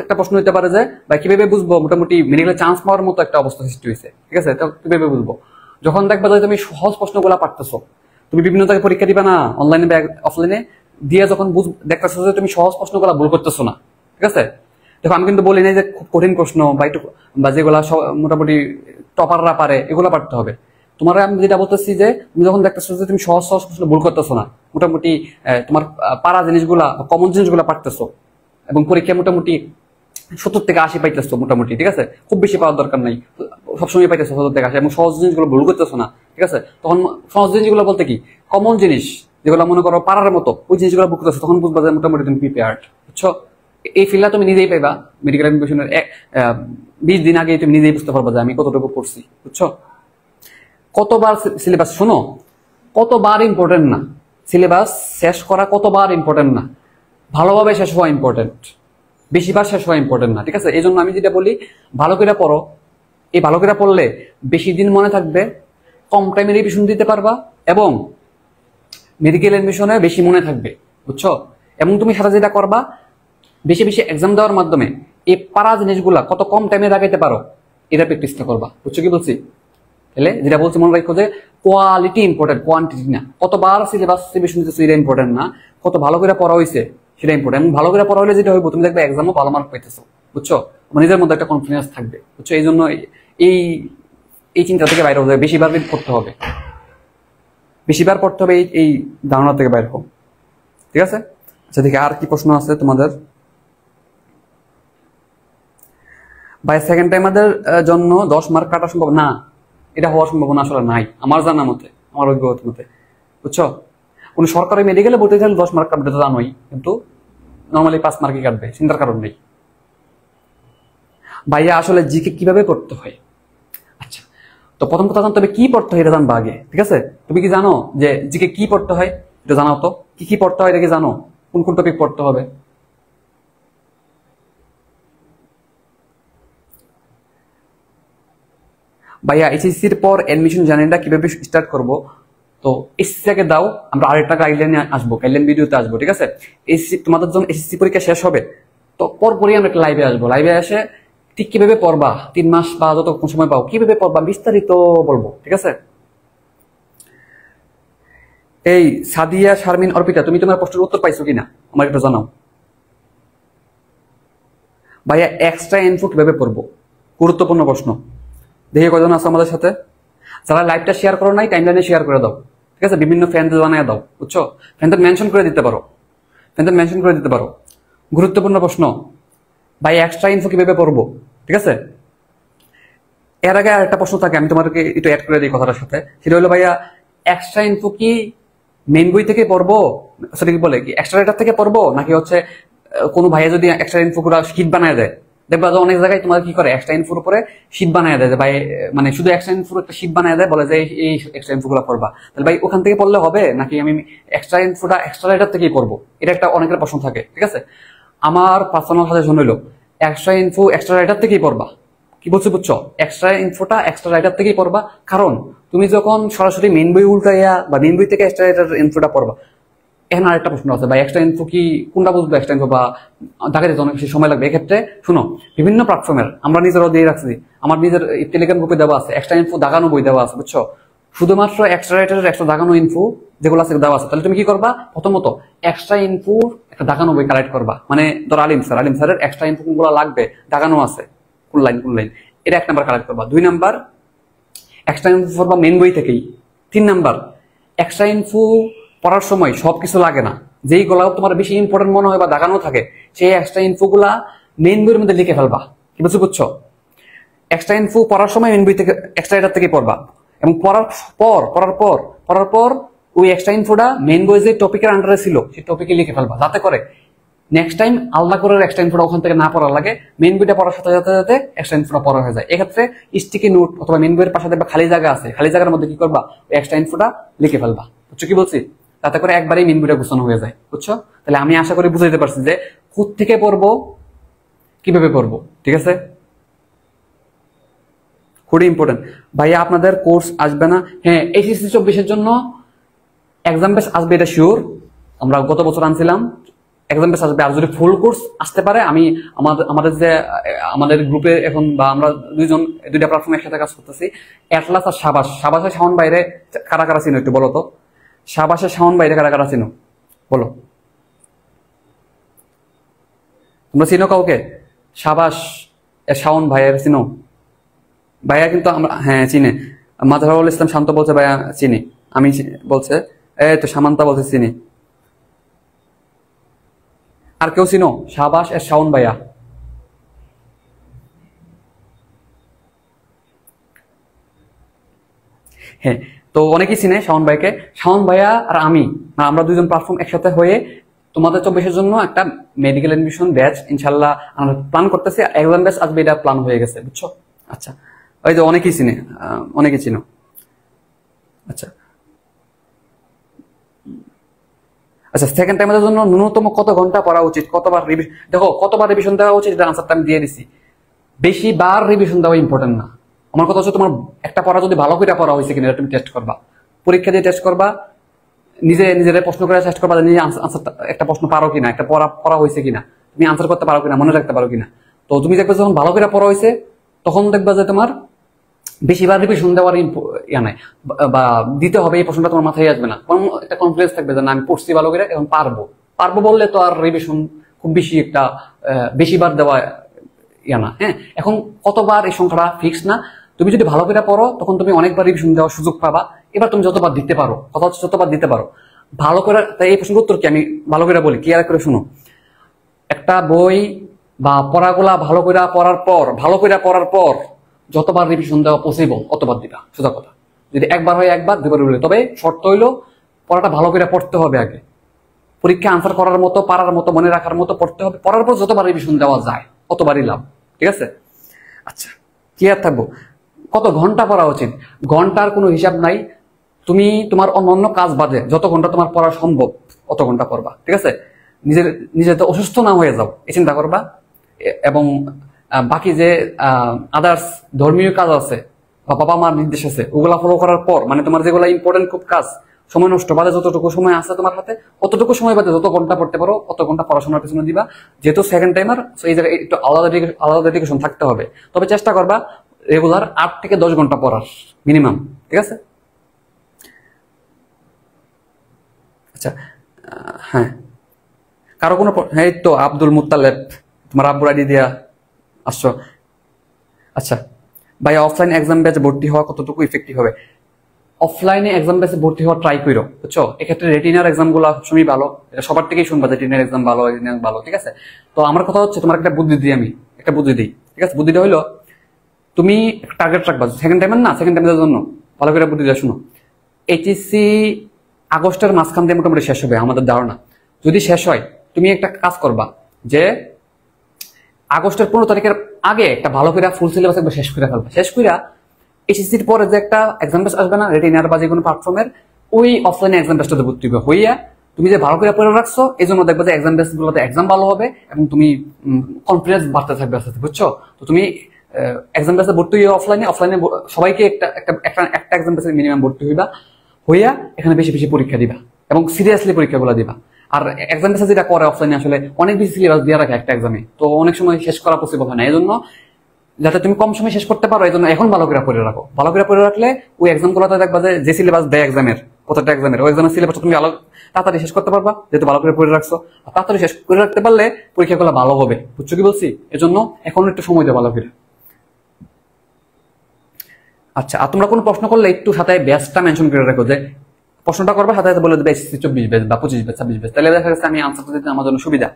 একটা প্রশ্ন হতে পারে যে ভাই কিভাবে বুঝবো মোটামুটি মেডিকেলে চান্স পাওয়ার মতো একটা অবস্থা সৃষ্টি হয়েছে, ঠিক আছে। তো কিভাবে বুঝবো? যখন দেখবা যে তুমি সহজ প্রশ্নগুলো পারতেছো, তুমি বিভিন্ন জায়গায় পরীক্ষা দিবা না, অনলাইনে বা অফলাইনে দিয়ে, যখন দেখতেছো যে তুমি সহজ প্রশ্নগুলো ভুল করতেছো না, ঠিক আছে। দেখো, আমি কিন্তু বলি নাই যে খুব কঠিন প্রশ্ন বা যেগুলা মোটামুটি টপাররা পারে এগুলো পারতে হবে। তোমার আমি যেটা বলতেছি যে তুমি যখন দেখতেছো যে তুমি সহজ সহজ প্রশ্ন ভুল করতেছো না, মোটামুটি তোমার পারা জিনিসগুলা, কমন জিনিসগুলা পারতেছো, এবং পরীক্ষায় মোটামুটি 70 থেকে 80 পাইতেছো মোটামুটি, ঠিক আছে। খুব বেশি পাওয়ার দরকার নাই, সবসময় পাইতেছো 70 থেকে 80, এবং সহজ জিনিসগুলো ভুল করতেছো না, ঠিক আছে। তখন সহজ জিনিসগুলো বলতে কি, কমন জিনিস যেগুলো মনে করো পারার মতো, ওই জিনিসগুলো ভুল করতেছো, তখন বুঝবা যে মোটামুটি তুমি প্রিপেয়ার্ড, বুঝছো। এই ফিল্ডটা তুমি নিজেই পাইবা মেডিকেল এডমিশনের 20 দিন আগে, তুমি নিজেই বুঝতে পারবা যে আমি কতটুকু পড়ছি, বুঝছো। কতবার সিলেবাস, শোনো, কতবার ইম্পর্টেন্ট না, সিলেবাস শেষ করা কতবার ইম্পর্টেন্ট না, ভালোভাবে শেষ হওয়া ইম্পর্টেন্ট, বেশিবার শেষ হওয়া ইম্পর্টেন্ট না, ঠিক আছে। এই জন্য আমি যেটা বলি, ভালো করে পড়ো। এই ভালো করে পড়লে বেশি দিন মনে থাকবে, কম টাইমে রিভিশন দিতে পারবা, এবং মেডিকেল এডমিশনে বেশি মনে থাকবে, বুঝছো। এবং তুমি সাথে যেটা করবা, বেশি বেশি এক্সাম দেওয়ার মাধ্যমে এই পারা জিনিসগুলা কত কম টাইমে লাগাইতে পারো, এটা প্র্যাকটিসটা করবা, বুঝছো কি বলছি। তাহলে যেটা বলছি মনে রাখো যে কোয়ালিটি ইম্পর্টেন্ট, কোয়ান্টিটি না। কতবার সিলেবাস রিভিশন দিতেছো এটা ইম্পর্টেন্ট না, কত ভালো করে পড়া হয়েছে সেটা ইম্পর্টেন্ট। এবং ভালো করে পড়া হলে যেটা হইব, তুমি দেখবে এক্সামও ভালো মার্ক পাইতেছো, বুঝছো। নিজের মধ্যে একটা কনফিডেন্স থাকবে, বুঝছো? এই জন্য এই এই চিন্তা থেকে বাইরে হতে হবে, বেশিবার পড়তে হবে, বেশিবার পড়তে হবে, এই ধারণা থেকে বাইরে হোক, ঠিক আছে? আচ্ছা দেখি আর কি প্রশ্ন আছে তোমাদের। ভাই সেকেন্ড টাইমারদের জন্য 10 মার্ক কাটা সম্ভব না, এটা হওয়ার সম্ভাবনা আসলে নাই আমার জানা মতে, আমার অভিজ্ঞতা মতে, বুঝছো? কোন সরকারি মেডিকেলে ভর্তি হলে 10 মার্ক কাটবে তো জানোই, কিন্তু নর্মালি 5 মার্কই কাটবে, চিন্তার কারণ নেই। ভাইয়া আসলে জিকে কিভাবে পড়তে হয়? আচ্ছা, তো প্রথম কথা জানতে হবে কি পড়তে হয় এটা জানবা আগে, ঠিক আছে? তুমি কি জানো যে জিকে কি পড়তে হয়? এটা জানাও তো, কি কি পড়তে হয় এটা কি জানো? কোন কোন টপিক পড়তে হবে? ভাইয়া এইচএসসির পর অ্যাডমিশন জার্নিটা কিভাবে স্টার্ট করব? তো এসএসসি দাও, আমরা আরেকটা গাইডলাইনে আসবো, গাইডলাইন ভিডিওতে আসবো, ঠিক আছে? এসএসসি তোমাদের যখন এসএসসি পরীক্ষা শেষ হবে তো পরপরই আমরা একটা লাইভে আসবো, লাইভে এসে ঠিক কিভাবে পড়বা, 3 মাস বা যত সময় পাও কিভাবে পড়বা বিস্তারিত বলবো, ঠিক আছে? এই সাদিয়া শারমিন অর্পিতা, তুমি তোমার প্রশ্নের উত্তর পাইছো কিনা আমার একটু জানাও। ভাইয়া এক্সট্রা ইনফো কিভাবে পড়বো? গুরুত্বপূর্ণ প্রশ্ন। দেখি কয়জন আছে আমাদের সাথে। যারা লাইভটা শেয়ার করো নাই টাইমলাইনে শেয়ার করে দাও, ঠিক আছে? বিভিন্ন ফ্যানদের বানিয়ে দাও, বুঝছো? ফ্যানদের মেনশন করে দিতে পারো, ফ্যানদের মেনশন করে দিতে পারো। গুরুত্বপূর্ণ প্রশ্ন, ভাই এক্সট্রা ইনফো কিভাবে পড়বো, ঠিক আছে? এর আগে আরেকটা প্রশ্ন থাকে, আমি তোমাদেরকে একটু অ্যাড করে দিই কথাটার সাথে, সেটা হলো ভাইয়া এক্সট্রা ইনফো কি মেইন বই থেকে পড়বো, সেটা কি বলে কি এক্সট্রা রাইটার থেকে পড়বো, নাকি হচ্ছে কোনো ভাইয়া যদি এক্সট্রা ইনফো গুলো শীট বানায় দেয়, দেখবা যে অনেক জায়গায় তোমাদের কি করে এক্সট্রা ইনফোর উপরে শীট বানায় দেয়, যে ভাই মানে শুধু এক্সট্রা ইনফোর একটা শীট বানায় দেয়, বলে যে এই এক্সট্রা ইনফো গুলো পড়বা, তাহলে ভাই ওখান থেকে পড়লে হবে নাকি আমি এক্সট্রা ইনফোটা এক্সট্রা রাইটার থেকেই পড়বো? এটা একটা অনেকের প্রশ্ন থাকে, ঠিক আছে? আমার পার্সোনাল সাজেশন হইলো এক্সট্রা ইনফো এক্সট্রা রাইটার থেকেই পড়বা। কি বলছো বুঝছো? এক্সট্রা ইনফোটা এক্সট্রা রাইটার থেকেই পড়বা, কারণ তুমি যখন সরাসরি মেইন বই উল্টাইয়া বা মেইন বই থেকে এক্সট্রা রাইটার ইনফোটা পড়বা। এখন আরেকটা প্রশ্ন আছে ভাই, এক্সট্রা ইনফো কি কোনটা বুঝবো এক্সট্রা ইনফো, বা দেখা যেতে অনেক বেশি সময় লাগবে? এক্ষেত্রে শুনো, বিভিন্ন প্ল্যাটফর্মের আমরা নিজেরাও দিয়ে রাখছি, আমার নিজের টেলিগ্রাম গ্রুপে দেওয়া আছে এক্সট্রা ইনফো দাগানো বই দেওয়া আছে, বুঝছো? শুধুমাত্র এক্সট্রা রাইটারের এক্সট্রা দাগানো ইনফো যেগুলো আছে দেওয়া আছে। তাহলে তুমি কি করবা? প্রথমত এক্সট্রা ইনফো একটা দাগানো বই কালেক্ট করবা, মানে ধর আলিম স্যারের এক্সট্রা ইনফো কোনগুলো লাগবে দাগানো আছে, কোন লাইন, এটা 1 নাম্বার কালেক্ট করবা। 2 নাম্বার এক্সট্রা ইনফো বা মেন বই থেকেই। 3 নাম্বার এক্সট্রা ইনফো পড়ার সময় সবকিছু লাগে না, যেই গুলা তোমার বেশি ইম্পর্টেন্ট মনে হয় বা দাগানো থাকে সেই এক্সট্রা ইনফো গুলা মেন বইয়ের মধ্যে লিখে ফেলবা। কি বুঝছো? এক্সট্রা ইনফো পড়ার সময় মেন বই থেকে এক্সট্রা রাইটার থেকে পড়বা, এবং পড়ার পর ওই এক্সট্রা ইনফোটা মেন বই যে টপিকের আন্ডারে ছিল সেই টপিকে লিখে ফেলবা, যাতে করে নেক্সট টাইম আলাদা করে এক্সট্রা ইনফোটা ওখান থেকে না পড়া লাগে, মেন বইটা পড়ার সাথে সাথে এক্সট্রা ইনফোটা পড়া হয়ে যায়। এক্ষেত্রে স্টিকি নোট অথবা মেন বইয়ের পাশে দেখবা খালি জায়গা আছে, খালি জায়গার মধ্যে কি করবা? ওই এক্সট্রা ইনফোটা লিখে ফেলবা, বুঝছো কি বলছি? তাতে করে একবারেই মেন বইটা গুছানো হয়ে যায়, বুঝছো? তাহলে আমি আশা করি বুঝাইতে পারছি যে কোত্থেকে পড়বো, কিভাবে পড়বো, ঠিক আছে? খুবই ইম্পর্টেন্ট। ভাইয়া আপনাদের কোর্স আসবে না? হ্যাঁ, এইচএসসি 24-এর জন্য এক্সাম বেস আসবে, এটা শিওর। আমরা গত বছর আনছিলাম, এক্সাম বেস আসবে। আর যদি ফুল কোর্স আসতে পারে, আমি আমাদের যে আমাদের গ্রুপে এখন বা আমরা দুইটা প্ল্যাটফর্মে একসাথে কাজ করতেছি, অ্যাটলাস আর সাবাসের শাওন বাইরে কারা কারা চিনো একটু বলো তো? সাবাসের শাওন বাইরে কারা কারা চিনো বলো? তোমরা চিনো কাউকে? সাবাস শাওন ভাইয়ের চিনো? ভাইয়া কিন্তু আমরা, হ্যাঁ চিনে। মাঝহারুল ইসলাম শান্ত বলছে ভাইয়া চিনি, আমি বলছে এই তো সামান্তা বলছে চিনি। আর কেউ চিনো? সাবাস এর শাওন ভাইয়া। হ্যাঁ, তো অনেকেই চিনে শাওন ভাইকে। শাওন ভাইয়া আর আমি, আমরা দুজন প্ল্যাটফর্ম একসাথে হয়ে তোমাদের 24-এর জন্য একটা মেডিকেল এডমিশন ব্যাচ ইনশাল্লাহ আমরা প্ল্যান করতেছি। এক্সাম ব্যাচ আসবে, এটা প্ল্যান হয়ে গেছে, বুঝছো? আচ্ছা, ওই যে অনেকেই চিনে, অনেকেই চিনো। আচ্ছা আচ্ছা, সেকেন্ড টাইমের জন্য ন্যূনতম কত ঘন্টা পড়া উচিত, কতবার রিভিশন? দেখো, কতবার রিভিশন দেওয়া উচিত এটা আনসারটা আমি দিয়ে দিছি। বেশি বার রিভিশন দেওয়া ইম্পর্টেন্ট না। আমার কথা হচ্ছে তোমার একটা পড়া যদি ভালো করে পড়া হয়েছে কিনা তুমি টেস্ট করবা, পরীক্ষা দিয়ে টেস্ট করবা, নিজের প্রশ্ন করে টেস্ট করবা, নিজে আনসারটা একটা প্রশ্ন পারো কিনা, একটা পড়া হয়েছে কিনা, তুমি আনসার করতে পারো কিনা, মনে রাখতে পারো কিনা। তো তুমি দেখবে যখন ভালো করে পড়া হয়েছে তখন দেখবা যে তোমার বেশিবার রিভিশন দেওয়ার ইয়া নাই, বা দিতে হবে এই প্রশ্নটা তোমার মাথায় আসবে না, একটা কনফিডেন্স থাকবে যে না আমি পড়ছি ভালো করে, এখন পারবো বললে তো আর রিভিশন খুব বেশি একটা বেশিবার দেওয়া ইয়া না। হ্যাঁ, এখন কতবার এই সংখ্যাটা ফিক্স না। তুমি যদি ভালো করে পড়ো তখন তুমি অনেকবার রিভিশন দেওয়ার সুযোগ পাবা। এবার তুমি যতবার দিতে পারো, কথা হচ্ছে যতবার দিতে পারো ভালো করে। তাই এই প্রশ্নের উত্তর কি আমি ভালো করে বলি, ক্লিয়ার করে শুনো। একটা বই বা পড়াগুলা ভালো করে পড়ার পর যতবার রিভিশন দেওয়া পসিবল অতবার দিবা, সোজা কথা। যদি একবার হয় একবার, দুবার হইলে, তবে শর্ত হইলো পড়াটা ভালো করে পড়তে হবে আগে। পরীক্ষা আনসার করার মতো, পারার মতো, মনে রাখার মতো পড়তে হবে। পড়ার পর যতবার রিভিশন দেওয়া যায় অতবারই লাভ, ঠিক আছে? আচ্ছা, ক্লিয়ার থাকবো। কত ঘন্টা পড়া উচিত? ঘন্টার কোনো হিসাব নাই। তুমি তোমার অন্য কাজ বাদে যত ঘন্টা তোমার পড়া সম্ভব অত ঘন্টা পড়বা, ঠিক আছে? নিজে তো অসুস্থ না হয়ে যাও এই চিন্তা করবা। এবং বাকি যে আদার্স ধর্মীয় কাজ আছে বা বাবা মার নির্দেশ আছে ওগুলা ফলো করার পর, মানে তোমার যেগুলো ইম্পর্টেন্ট খুব কাজ, সময় নষ্ট বাদে যতটুকু সময় আছে তোমার হাতে, অতটুকু সময় বাদে যত ঘন্টা পড়তে পারো অত ঘন্টা পড়াশোনার পিছনে দিবা। যেহেতু সেকেন্ড টাইমার, এই জায়গায় একটু আলাদা ডেডিকেশন থাকতে হবে। তবে চেষ্টা করবা রেগুলার 8 থেকে 10 ঘন্টা পড়ার মিনিমাম, ঠিক আছে? আচ্ছা, হ্যাঁ, কারো কোনো হ্যাঁ, তো আব্দুল মুত্তালেব, তোমার আব্বুর আইডি দিয়া আসছো। আচ্ছা ভাই, অফলাইন এক্সাম ব্যাচে ভর্তি হওয়া কতটুকু ইফেক্টিভ হবে? অফলাইনে এক্সাম ব্যাচে ভর্তি হওয়া ট্রাই করো, বুঝছো? এক্ষেত্রে রেটিনার এক্সাম গুলো সবসময় ভালো। এটা সবার থেকেই শুনবা যে রেটিনার এক্সাম ভালো, ঠিক আছে? তো আমার কথা হচ্ছে, তোমার একটা বুদ্ধি দিই আমি, ঠিক আছে? বুদ্ধিটা হইলো, তুমি টার্গেট রাখবা সেকেন্ড টাইমের না, সেকেন্ড টাইমের জন্য ভালো করে বুদ্ধিটা শুনো। এইচএসসি আগস্টের মাঝখান দিয়ে মোটামুটি শেষ হবে আমাদের ধারণা। যদি শেষ হয়, তুমি একটা কাজ করবা যে আগস্টের 15 তারিখের আগে একটা ভালো করে ফুল সিলেবাস একবার শেষ করে ফেলবা। শেষ করে এইচএসসির পরে যে একটা এক্সাম বেস আসবে না, রেটিনার বা যে কোনো প্ল্যাটফর্মের, ওই অফলাইনে এক্সাম বেসটাতে ভর্তি হবে হইয়া তুমি যে ভালো করে পড়ে রাখছো, এই জন্য দেখবে যে এক্সাম বেস গুলোতে এক্সাম ভালো হবে এবং তুমি কনফিডেন্স বাড়তে থাকবে আস্তে আস্তে, বুঝছো? তো তুমি এক্সাম বেসে ভর্তি হইয়া অফলাইনে সবাইকে একটা এক্সাম বেসে মিনিমাম ভর্তি হইয়া এখানে বেশি বেশি পরীক্ষা দিবা এবং সিরিয়াসলি পরীক্ষাগুলো দিবা। আর এক্সাম বেসে যেটা করে অফলাইনে আসলে অনেক বেশি সিলেবাস দিয়ে রাখে একটা এক্সামে, তো অনেক সময় শেষ করা পসিবল হয় না। এই জন্য যাতে তুমি কম সময় শেষ করতে পারো, এই জন্য এখন ভালো করে পড়ে রাখো। ভালো করে পড়ে রাখলে ওই এক্সাম গুলোতে দেখবা যে সিলেবাস দেয় এক্সামের, প্রত্যেকটা এক্সামের ওই এক্সামের সিলেবাসটা তুমি তাড়াতাড়ি শেষ করতে পারবা, যেহেতু ভালো করে পড়ে রাখছো। আর তাড়াতাড়ি শেষ করে রাখতে পারলে পরীক্ষাগুলো ভালো হবে, বুঝছো কি বলছি? এজন্য এখন একটু সময় দাও ভালো করে। আচ্ছা, আর তোমরা কোনো প্রশ্ন করলে একটু সাথে ব্যাচটা মেনশন করে রাখো, যে প্রশ্নটা করবে সাথে সাথে বলে দেবে এসএসসি 24 ব্যাচ বা 25 ব্যাচ 26 ব্যাচ, তাহলে দেখা যাচ্ছে আমি আনসারটা দিতে আমার জন্য সুবিধা।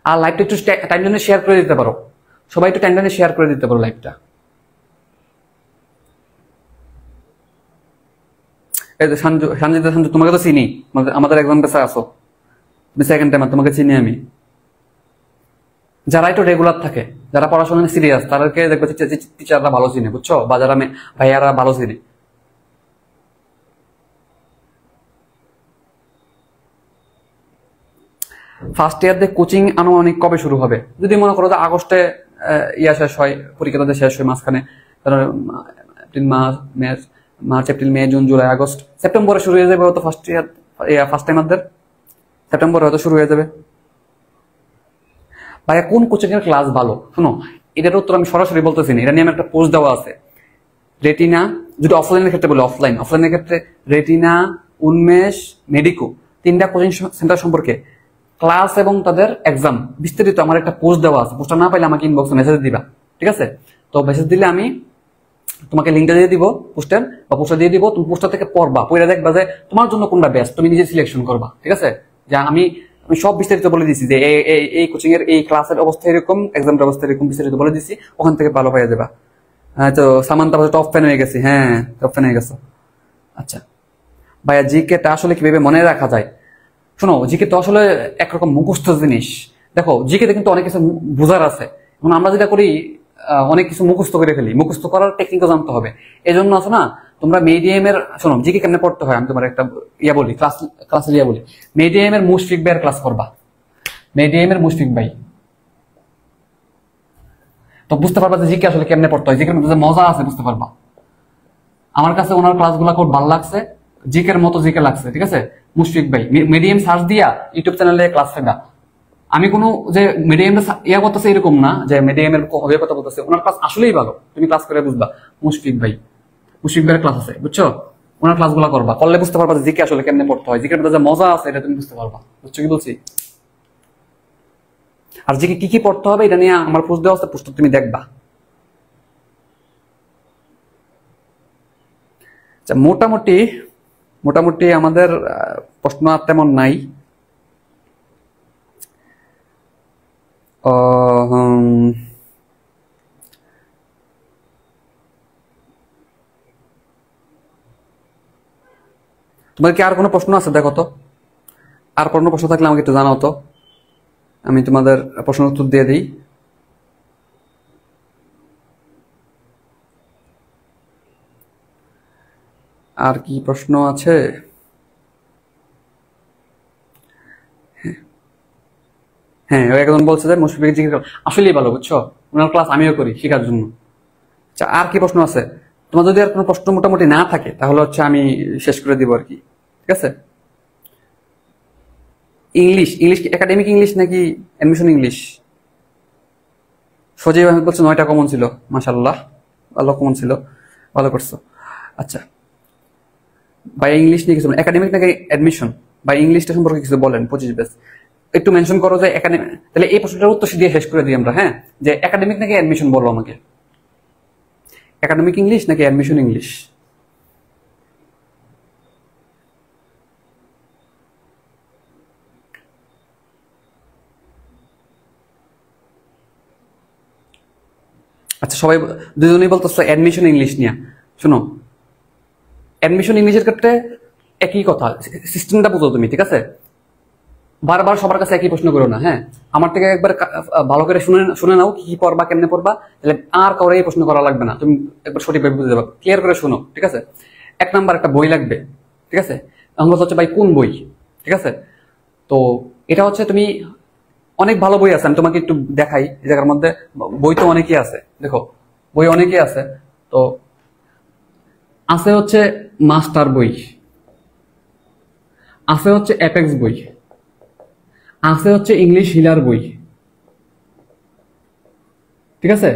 আর লাইভটা একটু টাইম জন্য শেয়ার করে দিতে পারো, সবাই একটু টাইম জন্য শেয়ার করে দিতে পারো লাইভটা। এই যে সঞ্জু, তোমাকে তো চিনি, আমাদের একজন পেশা আসো, তুমি সেকেন্ড টাইম, তোমাকে চিনি আমি। যারা একটু রেগুলার থাকে, যারা পড়াশোনা সিরিয়াস, তাদেরকে দেখবে টিচাররা ভালো চিনে, বুঝছো? বা যারা ভাইয়ারা ভালো চিনে। ফার্স্ট ইয়ার দিয়ে কোচিং আনুমানিক কবে শুরু হবে? যদি মনে করো যে আগস্টে ইয়া শেষ হয়, পরীক্ষাটা শেষ হয় মাঝখানে, April March April May June July August, সেপ্টেম্বরে শুরু হয়ে যাবে হয়তো ফার্স্ট ইয়ার, ফার্স্ট টাইমারদের সেপ্টেম্বরে হয়তো শুরু হয়ে যাবে। ভাইয়া কোন কোচিং এর ক্লাস ভালো? শোনো, এটার উত্তর আমি সরাসরি বলতেছি না, এটা নিয়ে আমার একটা পোস্ট দেওয়া আছে। রেটিনা, যদি অফলাইনের ক্ষেত্রে বলি, অফলাইনের ক্ষেত্রে রেটিনা, উন্মেষ, মেডিকো, 3টা কোচিং সেন্টার সম্পর্কে ক্লাস এবং তাদের এক্সাম বিস্তারিত আমার একটা পোস্ট দেওয়া আছে। পোস্টটা না পাইলে আমাকে ইনবক্সে মেসেজ দিবা, ঠিক আছে? তো মেসেজ দিলে আমি তোমাকে লিঙ্কটা দিয়ে দিব পোস্টের, বা পোস্টটা দিয়ে দিব। তুমি পোস্টটা থেকে পড়বা, পড়ে দেখবা যে তোমার জন্য কোনটা বেস্ট, তুমি নিজে সিলেকশন করবা, ঠিক আছে? যে আমি সব বিস্তারিত বলে দিছি, যে এই কোচিং এর এই ক্লাসের অবস্থা এরকম, এক্সামের অবস্থা এরকম, বিস্তারিত বলে দিছি, ওখান থেকে ভালো হয়ে যাবা। তো সামান্তা টপ ফ্যান হয়ে গেছে, হ্যাঁ টপ ফ্যান হয়ে গেছে। আচ্ছা ভাইয়া, জিকেটা আসলে কিভাবে মনে রাখা যায়? শোনো, জিকে তো আসলে একরকম মুখস্থ জিনিস। দেখো, জিকেতে কিন্তু অনেক কিছু বোঝার আছে। এখন আমরা যেটা করি, অনেক কিছু মুখস্থ করে ফেলি, মুখস্থ করার টেকনিকও জানতে হবে। এই জন্য আছে না, তোমরা মিডিয়ামের, শোনো জিকে কেমনে পড়তে হয় আমি তোমার একটা বলি, ক্লাসের বলি। মিডিয়ামের মুশফিক ভাইয়ের ক্লাস করবা, মিডিয়ামের মুশফিক ভাই, তো বুঝতে পারবা যে জিকে আসলে কেমনে পড়তে হয়, জিকের মধ্যে যে মজা আছে বুঝতে পারবা। আমার কাছে ওনার ক্লাসগুলো খুব ভালো লাগছে, জিকের মতো জিকে লাগছে, ঠিক আছে? মুশফিক ভাই, মিডিয়াম সার্চ দিয়া ইউটিউব চ্যানেলে ক্লাস ফেলা। আমি কোনো যে মিডিয়ামটা করতেছে এরকম না, যে মিডিয়ামের হবে কথা বলতেছে। ওনার ক্লাস আসলেই ভালো, তুমি ক্লাস করে বুঝবা। মুশফিক ভাইয়ের ক্লাস আছে, বুঝছো? ওনার ক্লাসগুলো করবা, করলে বুঝতে পারবা যে জিকে আসলে কেমনে পড়তে হয়, জিকের মধ্যে যে মজা আছে এটা তুমি বুঝতে পারবা, বুঝছো কি বলছি? আর যে কি কি পড়তে হবে এটা নিয়ে আমার পোস্ট দেওয়া আছে, পোস্ট তুমি দেখবা। আচ্ছা, মোটামুটি মোটামুটি আমাদের প্রশ্ন আর তেমন নাই। তোমার কি আর কোনো প্রশ্ন আছে? দেখো তো, আর কোনো প্রশ্ন থাকলে আমাকে একটু জানাও তো, আমি তোমাদের প্রশ্নের উত্তর দিয়ে দিই। আর কি প্রশ্ন আছে? হ্যাঁ, ওই একজন বলছে যে মুশফিক জিজ্ঞেস করো, আসলেই ভালো, বুঝছো, ওনার ক্লাস আমিও করি শেখার জন্য। আচ্ছা, আর কি প্রশ্ন আছে? তোমার যদি আর কোনো প্রশ্ন মোটামুটি না থাকে তাহলে হচ্ছে আমি শেষ করে দিব আর কি, ঠিক আছে? ইংলিশ, ইংলিশ কি একাডেমিক ইংলিশ নাকি অ্যাডমিশন ইংলিশ? সজীব আহমেদ বলছে 9টা কমন ছিল, মাশাআল্লাহ, ভালো কমন ছিল, ভালো করছো। আচ্ছা, ভাই ইংলিশ নিয়ে কিছু একাডেমিক নাকি অ্যাডমিশন, ভাই ইংলিশটা সম্পর্কে কিছু বলেন, 25 ব্যাচ একটু মেনশন করো যে একাডেমিক। তাহলে এই প্রশ্নটার উত্তর দিয়ে শেষ করে দিই আমরা, হ্যাঁ, যে একাডেমিক নাকি অ্যাডমিশন বলো আমাকে, একাডেমিক ইংলিশ নাকি অ্যাডমিশন ইংলিশ? আচ্ছা, সবাই দুজনেই বলতেছে অ্যাডমিশন ইংলিশ নিয়ে। শোনো, অ্যাডমিশন ইংলিশের ক্ষেত্রে একই কথা, সিস্টেমটা বুঝো তুমি, ঠিক আছে? বারবার সবার কাছে একই প্রশ্ন করো না, হ্যাঁ, আমার থেকে একবার ভালো করে শুনে শুনে নাও কি কি পড়বা, কেমনে পড়বা, তাহলে আর কাউরে এই প্রশ্ন করা লাগবে না, তুমি একবার সঠিকভাবে বুঝে যাবে, ক্লিয়ার করে শোনো, ঠিক আছে? 1 নাম্বার একটা বই লাগবে, ঠিক আছে? এখন হচ্ছে ভাই কোন বই, ঠিক আছে? তো এটা হচ্ছে তুমি, অনেক ভালো বই আছে, আমি তোমাকে একটু দেখাই এই জায়গার মধ্যে। বই তো অনেকই আছে, দেখো বই অনেকই আছে। তো আছে হচ্ছে মাস্টার বই, আছে হচ্ছে অ্যাপেক্স বই, আছে হচ্ছে ইংলিশ হিলার বই, ঠিক আছে?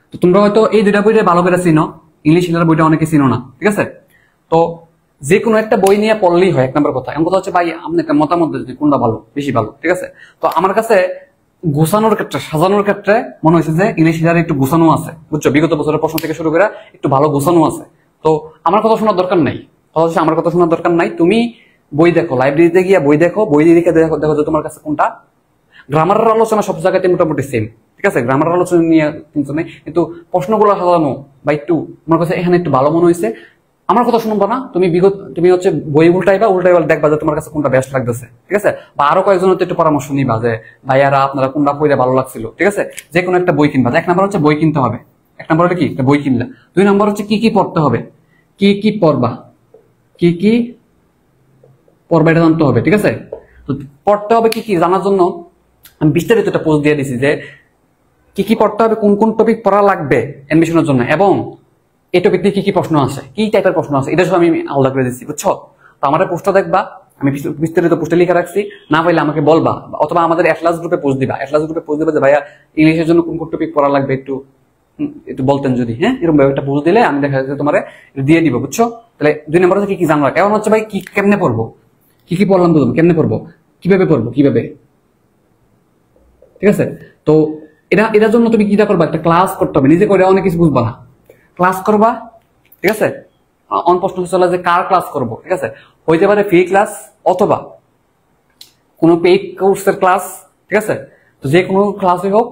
তো তোমরা হয়তো এই 2টা বইটা ভালো করে চিনো, ইংলিশ হিলার বইটা অনেকে চিনো না, ঠিক আছে? তো যে কোনো একটা বই নিয়ে পড়লেই হয়, 1 নম্বর কথা। এখন কথা হচ্ছে ভাই আপনি একটা মতামত দিন যে কোনটা ভালো, বেশি ভালো, ঠিক আছে? তো আমার কাছে গোছানোর ক্ষেত্রে, সাজানোর ক্ষেত্রে মনে হয়েছে যে ইংলিশ হিলারে একটু গোছানো আছে, বুঝছো, বিগত বছরের প্রশ্ন থেকে শুরু করে একটু ভালো গোছানো আছে। তো আমার কথা শোনার দরকার নাই, কথা হচ্ছে আমার কথা শোনার দরকার নাই, তুমি বই দেখো, লাইব্রেরিতে গিয়ে বই দেখো, বই দেখে দেখো দেখো যে তোমার কাছে কোনটা। গ্রামারের আলোচনা সব জায়গাতে মোটামুটি সেম, ঠিক আছে? গ্রামারের আলোচনা নিয়ে কিন্তু নেই, কিন্তু প্রশ্নগুলো সাজানো বা একটু আমার কাছে এখানে একটু ভালো মনে হয়েছে। আমার কথা শুনবো না, তুমি হচ্ছে বই উল্টাইবা, দেখবা যে তোমার কাছে কোনটা বেস্ট লাগতেছে, ঠিক আছে? বা আরো কয়েকজন একটু পরামর্শ নিবা যে ভাইয়ারা আপনারা কোনটা পড়ে ভালো লাগছিল, ঠিক আছে? যে কোনো একটা বই কিনবা। 1 নাম্বার হচ্ছে বই কিনতে হবে, 1 নাম্বার হচ্ছে কি, একটা বই কিনলা। 2 নাম্বার হচ্ছে কি কি পড়তে হবে, কি কি পড়বা, কি কি পড়বা এটা জানতে হবে, ঠিক আছে? তো পড়তে হবে কি কি জানার জন্য আমি বিস্তারিত একটা পোস্ট দিয়ে দিছি যে কি কি পড়তে হবে, কোন কোন টপিক পড়া লাগবে অ্যাডমিশনের জন্য, এবং এই টপিক নিয়ে কি কি প্রশ্ন আছে, কি টাইপের প্রশ্ন আছে, এটা সব আমি আলাদা করে দিচ্ছি, বুঝছো? তো আমার পোস্টটা দেখবা, আমি বিস্তারিত পোস্টে লিখে রাখছি, না পাইলে আমাকে বলবা, অথবা আমাদের অ্যাটলাস গ্রুপে পোস্ট দিবা, অ্যাটলাস গ্রুপে পোস্ট দিবা যে ভাইয়া ইংলিশের জন্য কোন কোন টপিক পড়া লাগবে একটু একটু বলতেন যদি, হ্যাঁ, এরকম একটা পোস্ট দিলে আমি দেখা যাচ্ছে তোমার দিয়ে দিব, বুঝছো? তাহলে 2 নম্বর হচ্ছে কি কি জানলা, এখন হচ্ছে ভাই কি কেমনে পড়বো, কি কি পড়লাম বুঝলাম, কেমনে পড়বো, কিভাবে পড়বো, কিভাবে, ঠিক আছে? তো এটার জন্য তুমি কিটা করবা, একটা ক্লাস করতে হবে, নিজে করে অনেক কিছু বুঝবা না, ক্লাস করবা, ঠিক আছে? অন প্রশ্ন চলে যে কার ক্লাস করব, ঠিক আছে? হইতে পারে ফ্রি ক্লাস অথবা কোনো পেইড কোর্সের ক্লাস, ঠিক আছে? তো যে কোনো ক্লাসই হোক,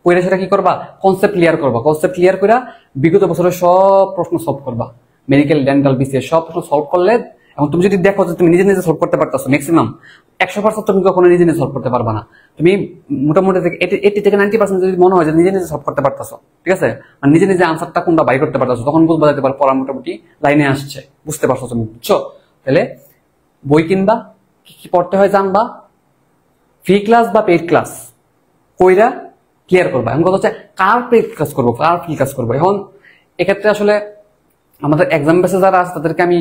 কইরা সেটা কি করবা, কনসেপ্ট ক্লিয়ার করবা, কনসেপ্ট ক্লিয়ার করে বিগত বছরের সব প্রশ্ন সলভ করবা, মেডিকেল, ডেন্টাল, বিসিএস সব প্রশ্ন সলভ করলে, এবং তুমি যদি দেখো যে তুমি নিজে নিজে সলভ করতে পারতেছো, ম্যাক্সিমাম 100% তুমি কখনো নিজে নিজে সলভ করতে পারবা না, তুমি মোটামুটি 80 থেকে 90% যদি মনে হয় যে নিজে নিজে সলভ করতে পারতেছো, ঠিক আছে, মানে নিজে নিজে আনসারটা কোনটা বাই করতে পারতেছো, তখন বুঝবা যেতে পারো পড়া মোটামুটি লাইনে আসছে, বুঝতে পারছো তুমি, বুঝছো? তাহলে বই কিনবা, কি কি পড়তে হয় জানবা, ফ্রি ক্লাস বা পেইড ক্লাস কইরা ক্লিয়ার করবা। এখন কথা হচ্ছে কার পেইড ক্লাস করবো, কার ফ্রি ক্লাস করবো। এখন এক্ষেত্রে আসলে আমাদের এক্সাম বেসে যারা আছে তাদেরকে আমি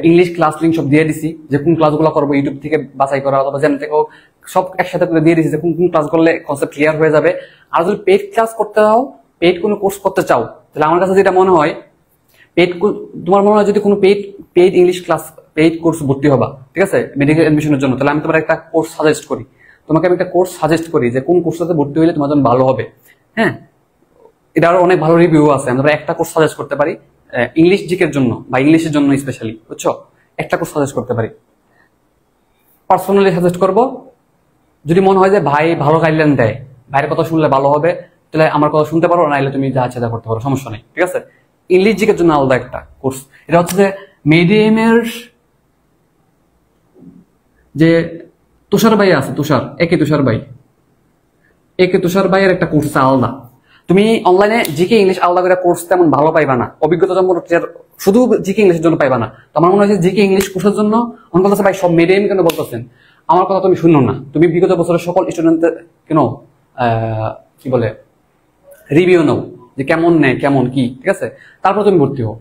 ইংলিশ ক্লাস লিঙ্ক সব দিয়ে দিছি, যে কোন ক্লাসগুলো করবো ইউটিউব থেকে বাছাই করা অথবা যেন থেকে সব একসাথে করে দিয়ে দিছি যে কোন কোন ক্লাস করলে কনসেপ্ট ক্লিয়ার হয়ে যাবে। আর যদি পেইড ক্লাস করতে চাও, পেইড কোনো কোর্স করতে চাও, তাহলে আমার কাছে যেটা মনে হয়, পেইড তোমার মনে হয় যদি কোনো paid English class, paid course ভর্তি হবা, ঠিক আছে, মেডিকেল এডমিশনের জন্য, তাহলে আমি তোমার একটা কোর্স সাজেস্ট করি। তোমাকে আমি একটা কোর্স সাজেস্ট করি যে কোন কোর্সটাতে ভর্তি হইলে তোমার জন্য ভালো হবে। হ্যাঁ, এটার অনেক ভালো রিভিউ আছে। আমরা একটা কোর্স সাজেস্ট করতে পারি ইংলিশ জিকের জন্য বা ইংলিশের জন্য স্পেশালি, বুঝছো? একটা কোর্স সাজেস্ট করতে পারি, পার্সোনালি সাজেস্ট করব। যদি মনে হয় যে ভাই ভালো গাইডলাইন দেয়, ভাইয়ের কথা শুনলে ভালো হবে, তাহলে আমার কথা শুনতে পারো, নাইলে তুমি যা ইচ্ছা করতে পারো, সমস্যা নেই, ঠিক আছে? ইংলিশ জিকের জন্য আলাদা একটা কোর্স। এটা হচ্ছে যে মিডিয়ামের যে তুষার ভাই আছে, একে তুষার ভাইয়ের একটা কোর্স আছে আলাদা। তুমি অনলাইনে জিকে ইংলিশ আলাদা করে কোর্স তেমন ভালো পাইবা না, অভিজ্ঞতা সম্পন্ন শুধু জিকে ইংলিশের জন্য পাইবা না। তো আমার মনে হয় জিকে ইংলিশ কোর্সের জন্য অনেক কথা ভাই সব মিডিয়াম কেন বলতেছেন, আমার কথা তুমি শুনো না। তুমি বিগত বছরের সকল স্টুডেন্টদের কেন কি বলে রিভিউ নাও যে কেমন নেয়, কেমন কি, ঠিক আছে? তারপর তুমি ভর্তি হও।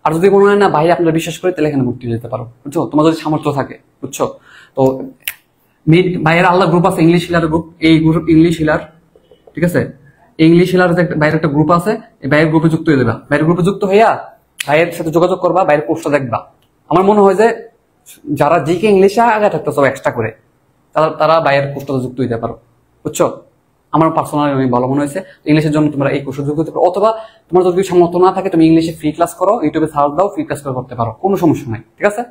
আর যদি মনে হয় না ভাই আপনারা বিশ্বাস করে, তাহলে এখানে ভর্তি হয়ে যেতে পারো, বুঝছো? তোমার যদি সামর্থ্য থাকে, বুঝছো? তো ভাইয়ের আলাদা গ্রুপ আছে, ইংলিশ হিলার গ্রুপ, এই গ্রুপ ইংলিশ হিলার, ঠিক আছে? ইংলিশ হিলার বাইরের একটা গ্রুপ আছে, এই ভাইয়ের গ্রুপে যুক্ত হয়ে যাবা। ভাইয়ের গ্রুপে যুক্ত হইয়া ভাইয়ের সাথে যোগাযোগ করবা, ভাইয়ের কোর্সটা দেখবা। আমার মনে হয় যে যারা জিকে ইংলিশে আগে থাকতো সব এক্সট্রা করে, তারা ভাইয়ের কোর্সটাতে যুক্ত হইতে পারো, বুঝছো? আমার পার্সোনালি অনেক ভালো মনে হয়েছে। ইংলিশের জন্য তোমরা এই কোর্সে যুক্ত হতে পারো, অথবা তোমার যদি সামর্থ্য না থাকে তুমি ইংলিশে ফ্রি ক্লাস করো, ইউটিউবে সার্চ দাও, ফ্রি ক্লাস করতে পারো, কোনো সমস্যা নাই, ঠিক আছে?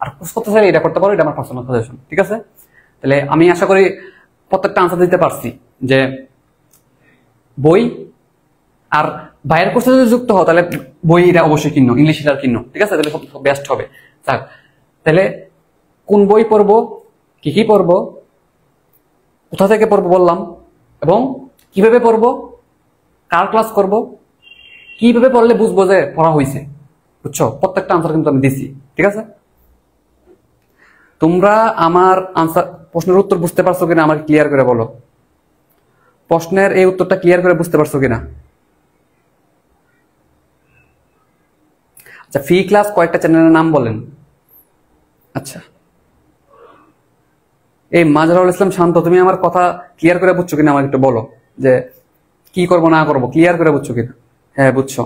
আর কোর্স করতে চাইলে এটা করতে পারো, এটা আমার পার্সোনাল সাজেশন, ঠিক আছে? তাহলে আমি আশা করি প্রত্যেকটা আনসার দিতে পারছি যে বই আর ভাইয়ের কোর্সে যদি যুক্ত হও তাহলে বইটা অবশ্যই কিনো, ইংলিশ হিলার কিনো, ঠিক আছে? তাহলে সব বেস্ট হবে। তাহলে কোন বই পড়বো, কি কি পড়বো, কোথা থেকে পড়বো বললাম, এবং কিভাবে পড়বো, কার ক্লাস করব, কিভাবে পড়লে বুঝবো যে পড়া হয়েছে, বুঝছো? প্রত্যেকটা আনসার কিন্তু আমি দিছি, ঠিক আছে? তোমরা আমার আনসার প্রশ্নের উত্তর বুঝতে পারছো কিনা আমাকে ক্লিয়ার করে বলো। প্রশ্নের এই উত্তরটা ক্লিয়ার করে বুঝতে পারছো কিনা? আচ্ছা, ফ্রি ক্লাস কয়েকটা চ্যানেলের নাম বলেন। আচ্ছা, এই মাজহারুল ইসলাম শান্ত, তুমি আমার কথা ক্লিয়ার করে বুঝছো কিনা আমাকে একটু বলো, যে কি করবো না করবো ক্লিয়ার করে বুঝছো কিনা? হ্যাঁ, বুঝছো।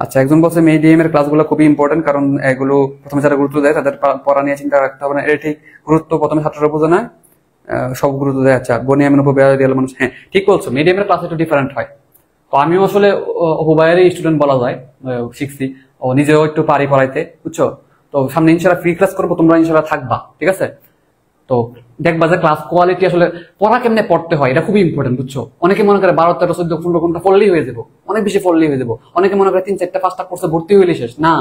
আচ্ছা, একজন বলছে মিডিয়াম এর ক্লাসগুলো খুবই ইম্পর্টেন্ট, কারণ এগুলো প্রথমে যারা গুরুত্ব দেয় তাদের পড়া নিয়ে চিন্তা রাখতে হবে না। এটা ঠিক, গুরুত্ব প্রথমে ছাত্ররা বোঝে না, সব গুরুত্ব দেয়। আচ্ছা, বনিয়ামের উপর মানুষ, হ্যাঁ ঠিক বলছো, মিডিয়ামের ক্লাস একটু ডিফারেন্ট হয়। তো আমিও আসলে অপুবায়েরই স্টুডেন্ট বলা যায়, শিখছি, ও নিজেও একটু পারি পড়াইতে, বুঝছো? তো সামনে ইনশাল্লাহ ফ্রি ক্লাস করবো, তোমরা ইনশাল্লাহ থাকবা, ঠিক আছে? তো দেখবা যে ক্লাস কোয়ালিটি, আসলে পড়া কেমনে পড়তে হয় এটা খুবই ইম্পর্টেন্ট, বুঝছো? অনেকে মনে করে 12, 13, 14, 15 ঘন্টা পড়লেই হয়ে যাবো, অনেক বেশি পড়লেই হয়ে যাবো। অনেকে মনে করে 3, 4, 5টা কোর্সে ভর্তি হইলে শেষ না।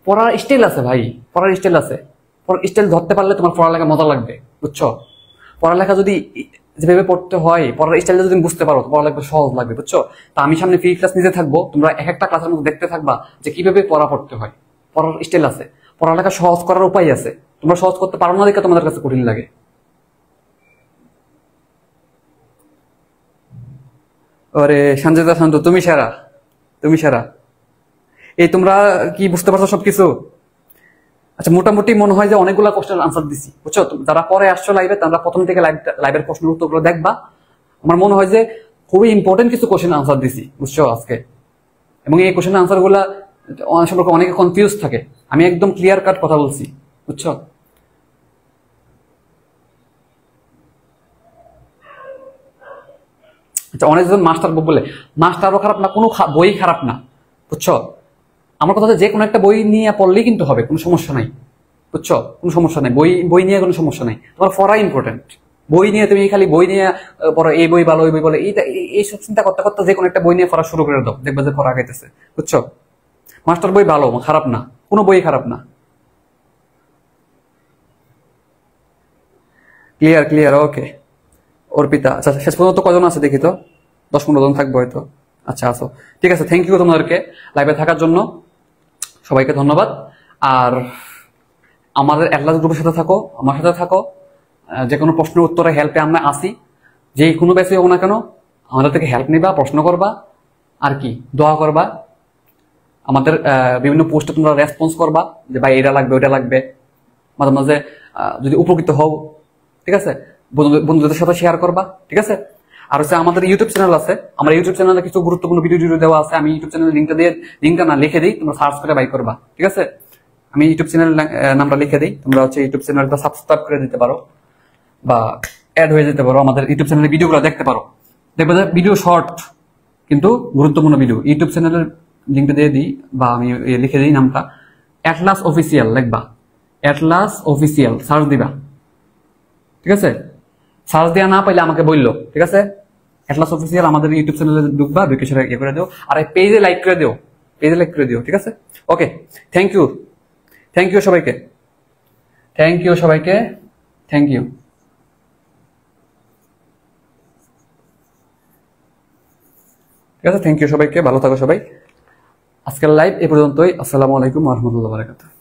পড়ার স্টাইল আছে ভাই, পড়ার স্টাইল আছে। পড়ার স্টাইল ধরতে পারলে তোমার পড়ালেখা মজা লাগবে, বুঝছো? পড়ালেখা যদি যেভাবে পড়তে হয়, পড়ার স্টাইলটা যদি বুঝতে পারো, পড়ালেখা সহজ লাগবে, বুঝছো? তো আমি সামনে ফ্রি ক্লাস নিতে থাকবো, তোমরা এক একটা ক্লাসের মধ্যে দেখতে থাকবা যে কিভাবে পড়া পড়তে হয়। পড়ার স্টাইল আছে, পড়ালেখা সহজ করার উপায় আছে। তোমরা সহজ করতে পারো না দেখে তোমাদের কাছে কঠিন লাগে। ওরে সঞ্জয়দা শান্ত, তুমি সেরা, তুমি সেরা। এই তোমরা কি বুঝতে পারছো সবকিছু? আচ্ছা, মোটামুটি মনে হয় যে অনেকগুলো কোশ্চেনের আনসার দিছি, বুঝছো? যারা পরে আসছো লাইভে, তারা প্রথম থেকে লাইভের প্রশ্নের উত্তরগুলো দেখবা। আমার মনে হয় যে খুবই ইম্পর্টেন্ট কিছু কোশ্চেন আনসার দিছি, বুঝছো আজকে। এবং এই কোশ্চেন আনসার গুলা সম্পর্কে অনেকে কনফিউজ থাকে, আমি একদম ক্লিয়ার কাট কথা বলছি, বুঝছো? আচ্ছা, অনেকজন মাস্টার বলে, মাস্টারও খারাপ না, কোনো বই খারাপ না, বুঝছো? আমার কথা হচ্ছে যে কোনো একটা বই নিয়ে পড়লেই কিন্তু হবে, কোনো সমস্যা নাই, বুঝছো? কোনো সমস্যা নাই, বই বই নিয়ে কোনো সমস্যা নাই। তোমার পড়া ইম্পর্টেন্ট। বই নিয়ে তুমি খালি বই নিয়ে পড়ো, এই বই ভালো, ওই বই বলে, এইসব চিন্তা করতে করতে যে কোনো একটা বই নিয়ে পড়া শুরু করে দাও, দেখবে যে পড়া গাইতেছে, বুঝছো? মাস্টার বই ভালো, খারাপ না, কোনো বই খারাপ না। ক্লিয়ার, ক্লিয়ার, ওকে। অর্পিতা, আচ্ছা শেষ পর্যন্ত কজন আছে দেখি তো, 10-15 জন থাকবো হয়তো। আচ্ছা, আসো, ঠিক আছে। থ্যাংক ইউ তোমাদেরকে লাইভে থাকার জন্য, সবাইকে ধন্যবাদ। আর আমাদের অ্যাটলাস গ্রুপের সাথে থাকো, আমার সাথে থাকো, যে কোনো প্রশ্নের উত্তরে হেল্পে আমরা আসি। যে কোনো ব্যাচে হোক না কেন, আমাদের থেকে হেল্প নিবা, প্রশ্ন করবা, আর কি দোয়া করবা। আমাদের বিভিন্ন পোস্টে তোমরা রেসপন্স করবা যে ভাই এটা লাগবে, ওইটা লাগবে। মাঝে মাঝে যদি উপকৃত হও, ঠিক আছে, বন্ধুদের সাথে শেয়ার করবা, ঠিক আছে? আর হচ্ছে আমাদের ইউটিউব চ্যানেল আছে, আমার ইউটিউব চ্যানেলে কিছু গুরুত্বপূর্ণ ভিডিও দেওয়া আছে। আমি ইউটিউব চ্যানেলের লিঙ্কটা না লিখে দিই, তোমরা সার্চ করে বাই করবা, ঠিক আছে? আমি ইউটিউব চ্যানেল নামটা লিখে দিই, তোমরা হচ্ছে ইউটিউব চ্যানেলটা সাবস্ক্রাইব করে দিতে পারো বা অ্যাড হয়ে যেতে পারো, আমাদের ইউটিউব চ্যানেলের ভিডিওগুলো দেখতে পারো। দেখবে যে ভিডিও শর্ট কিন্তু গুরুত্বপূর্ণ ভিডিও। ইউটিউব চ্যানেলের লিঙ্কটা দিয়ে দিই বা আমি লিখে দিই নামটা, অ্যাটলাস অফিসিয়াল লিখবা, অ্যাটলাস অফিসিয়াল সার্চ দিবা, ঠিক আছে? সার্চ দেওয়া না পাইলে আমাকে বললো, ঠিক আছে? অ্যাটলাস অফিসিয়াল আমাদের ইউটিউব চ্যানেলে ঢুকবা, ঢুকে সেটা ইয়ে করে দিও, আর এই পেজে লাইক করে দিও, পেজে লাইক করে দিও, ঠিক আছে? ওকে, থ্যাংক ইউ, থ্যাংক ইউ সবাইকে, থ্যাংক ইউ সবাইকে, থ্যাংক ইউ। ঠিক আছে, থ্যাংক ইউ সবাইকে, ভালো থাকো সবাই। আজকের লাইভ এ পর্যন্তই। আসসালামু আলাইকুম ওয়া রাহমাতুল্লাহি ওয়া বারাকাতুহু।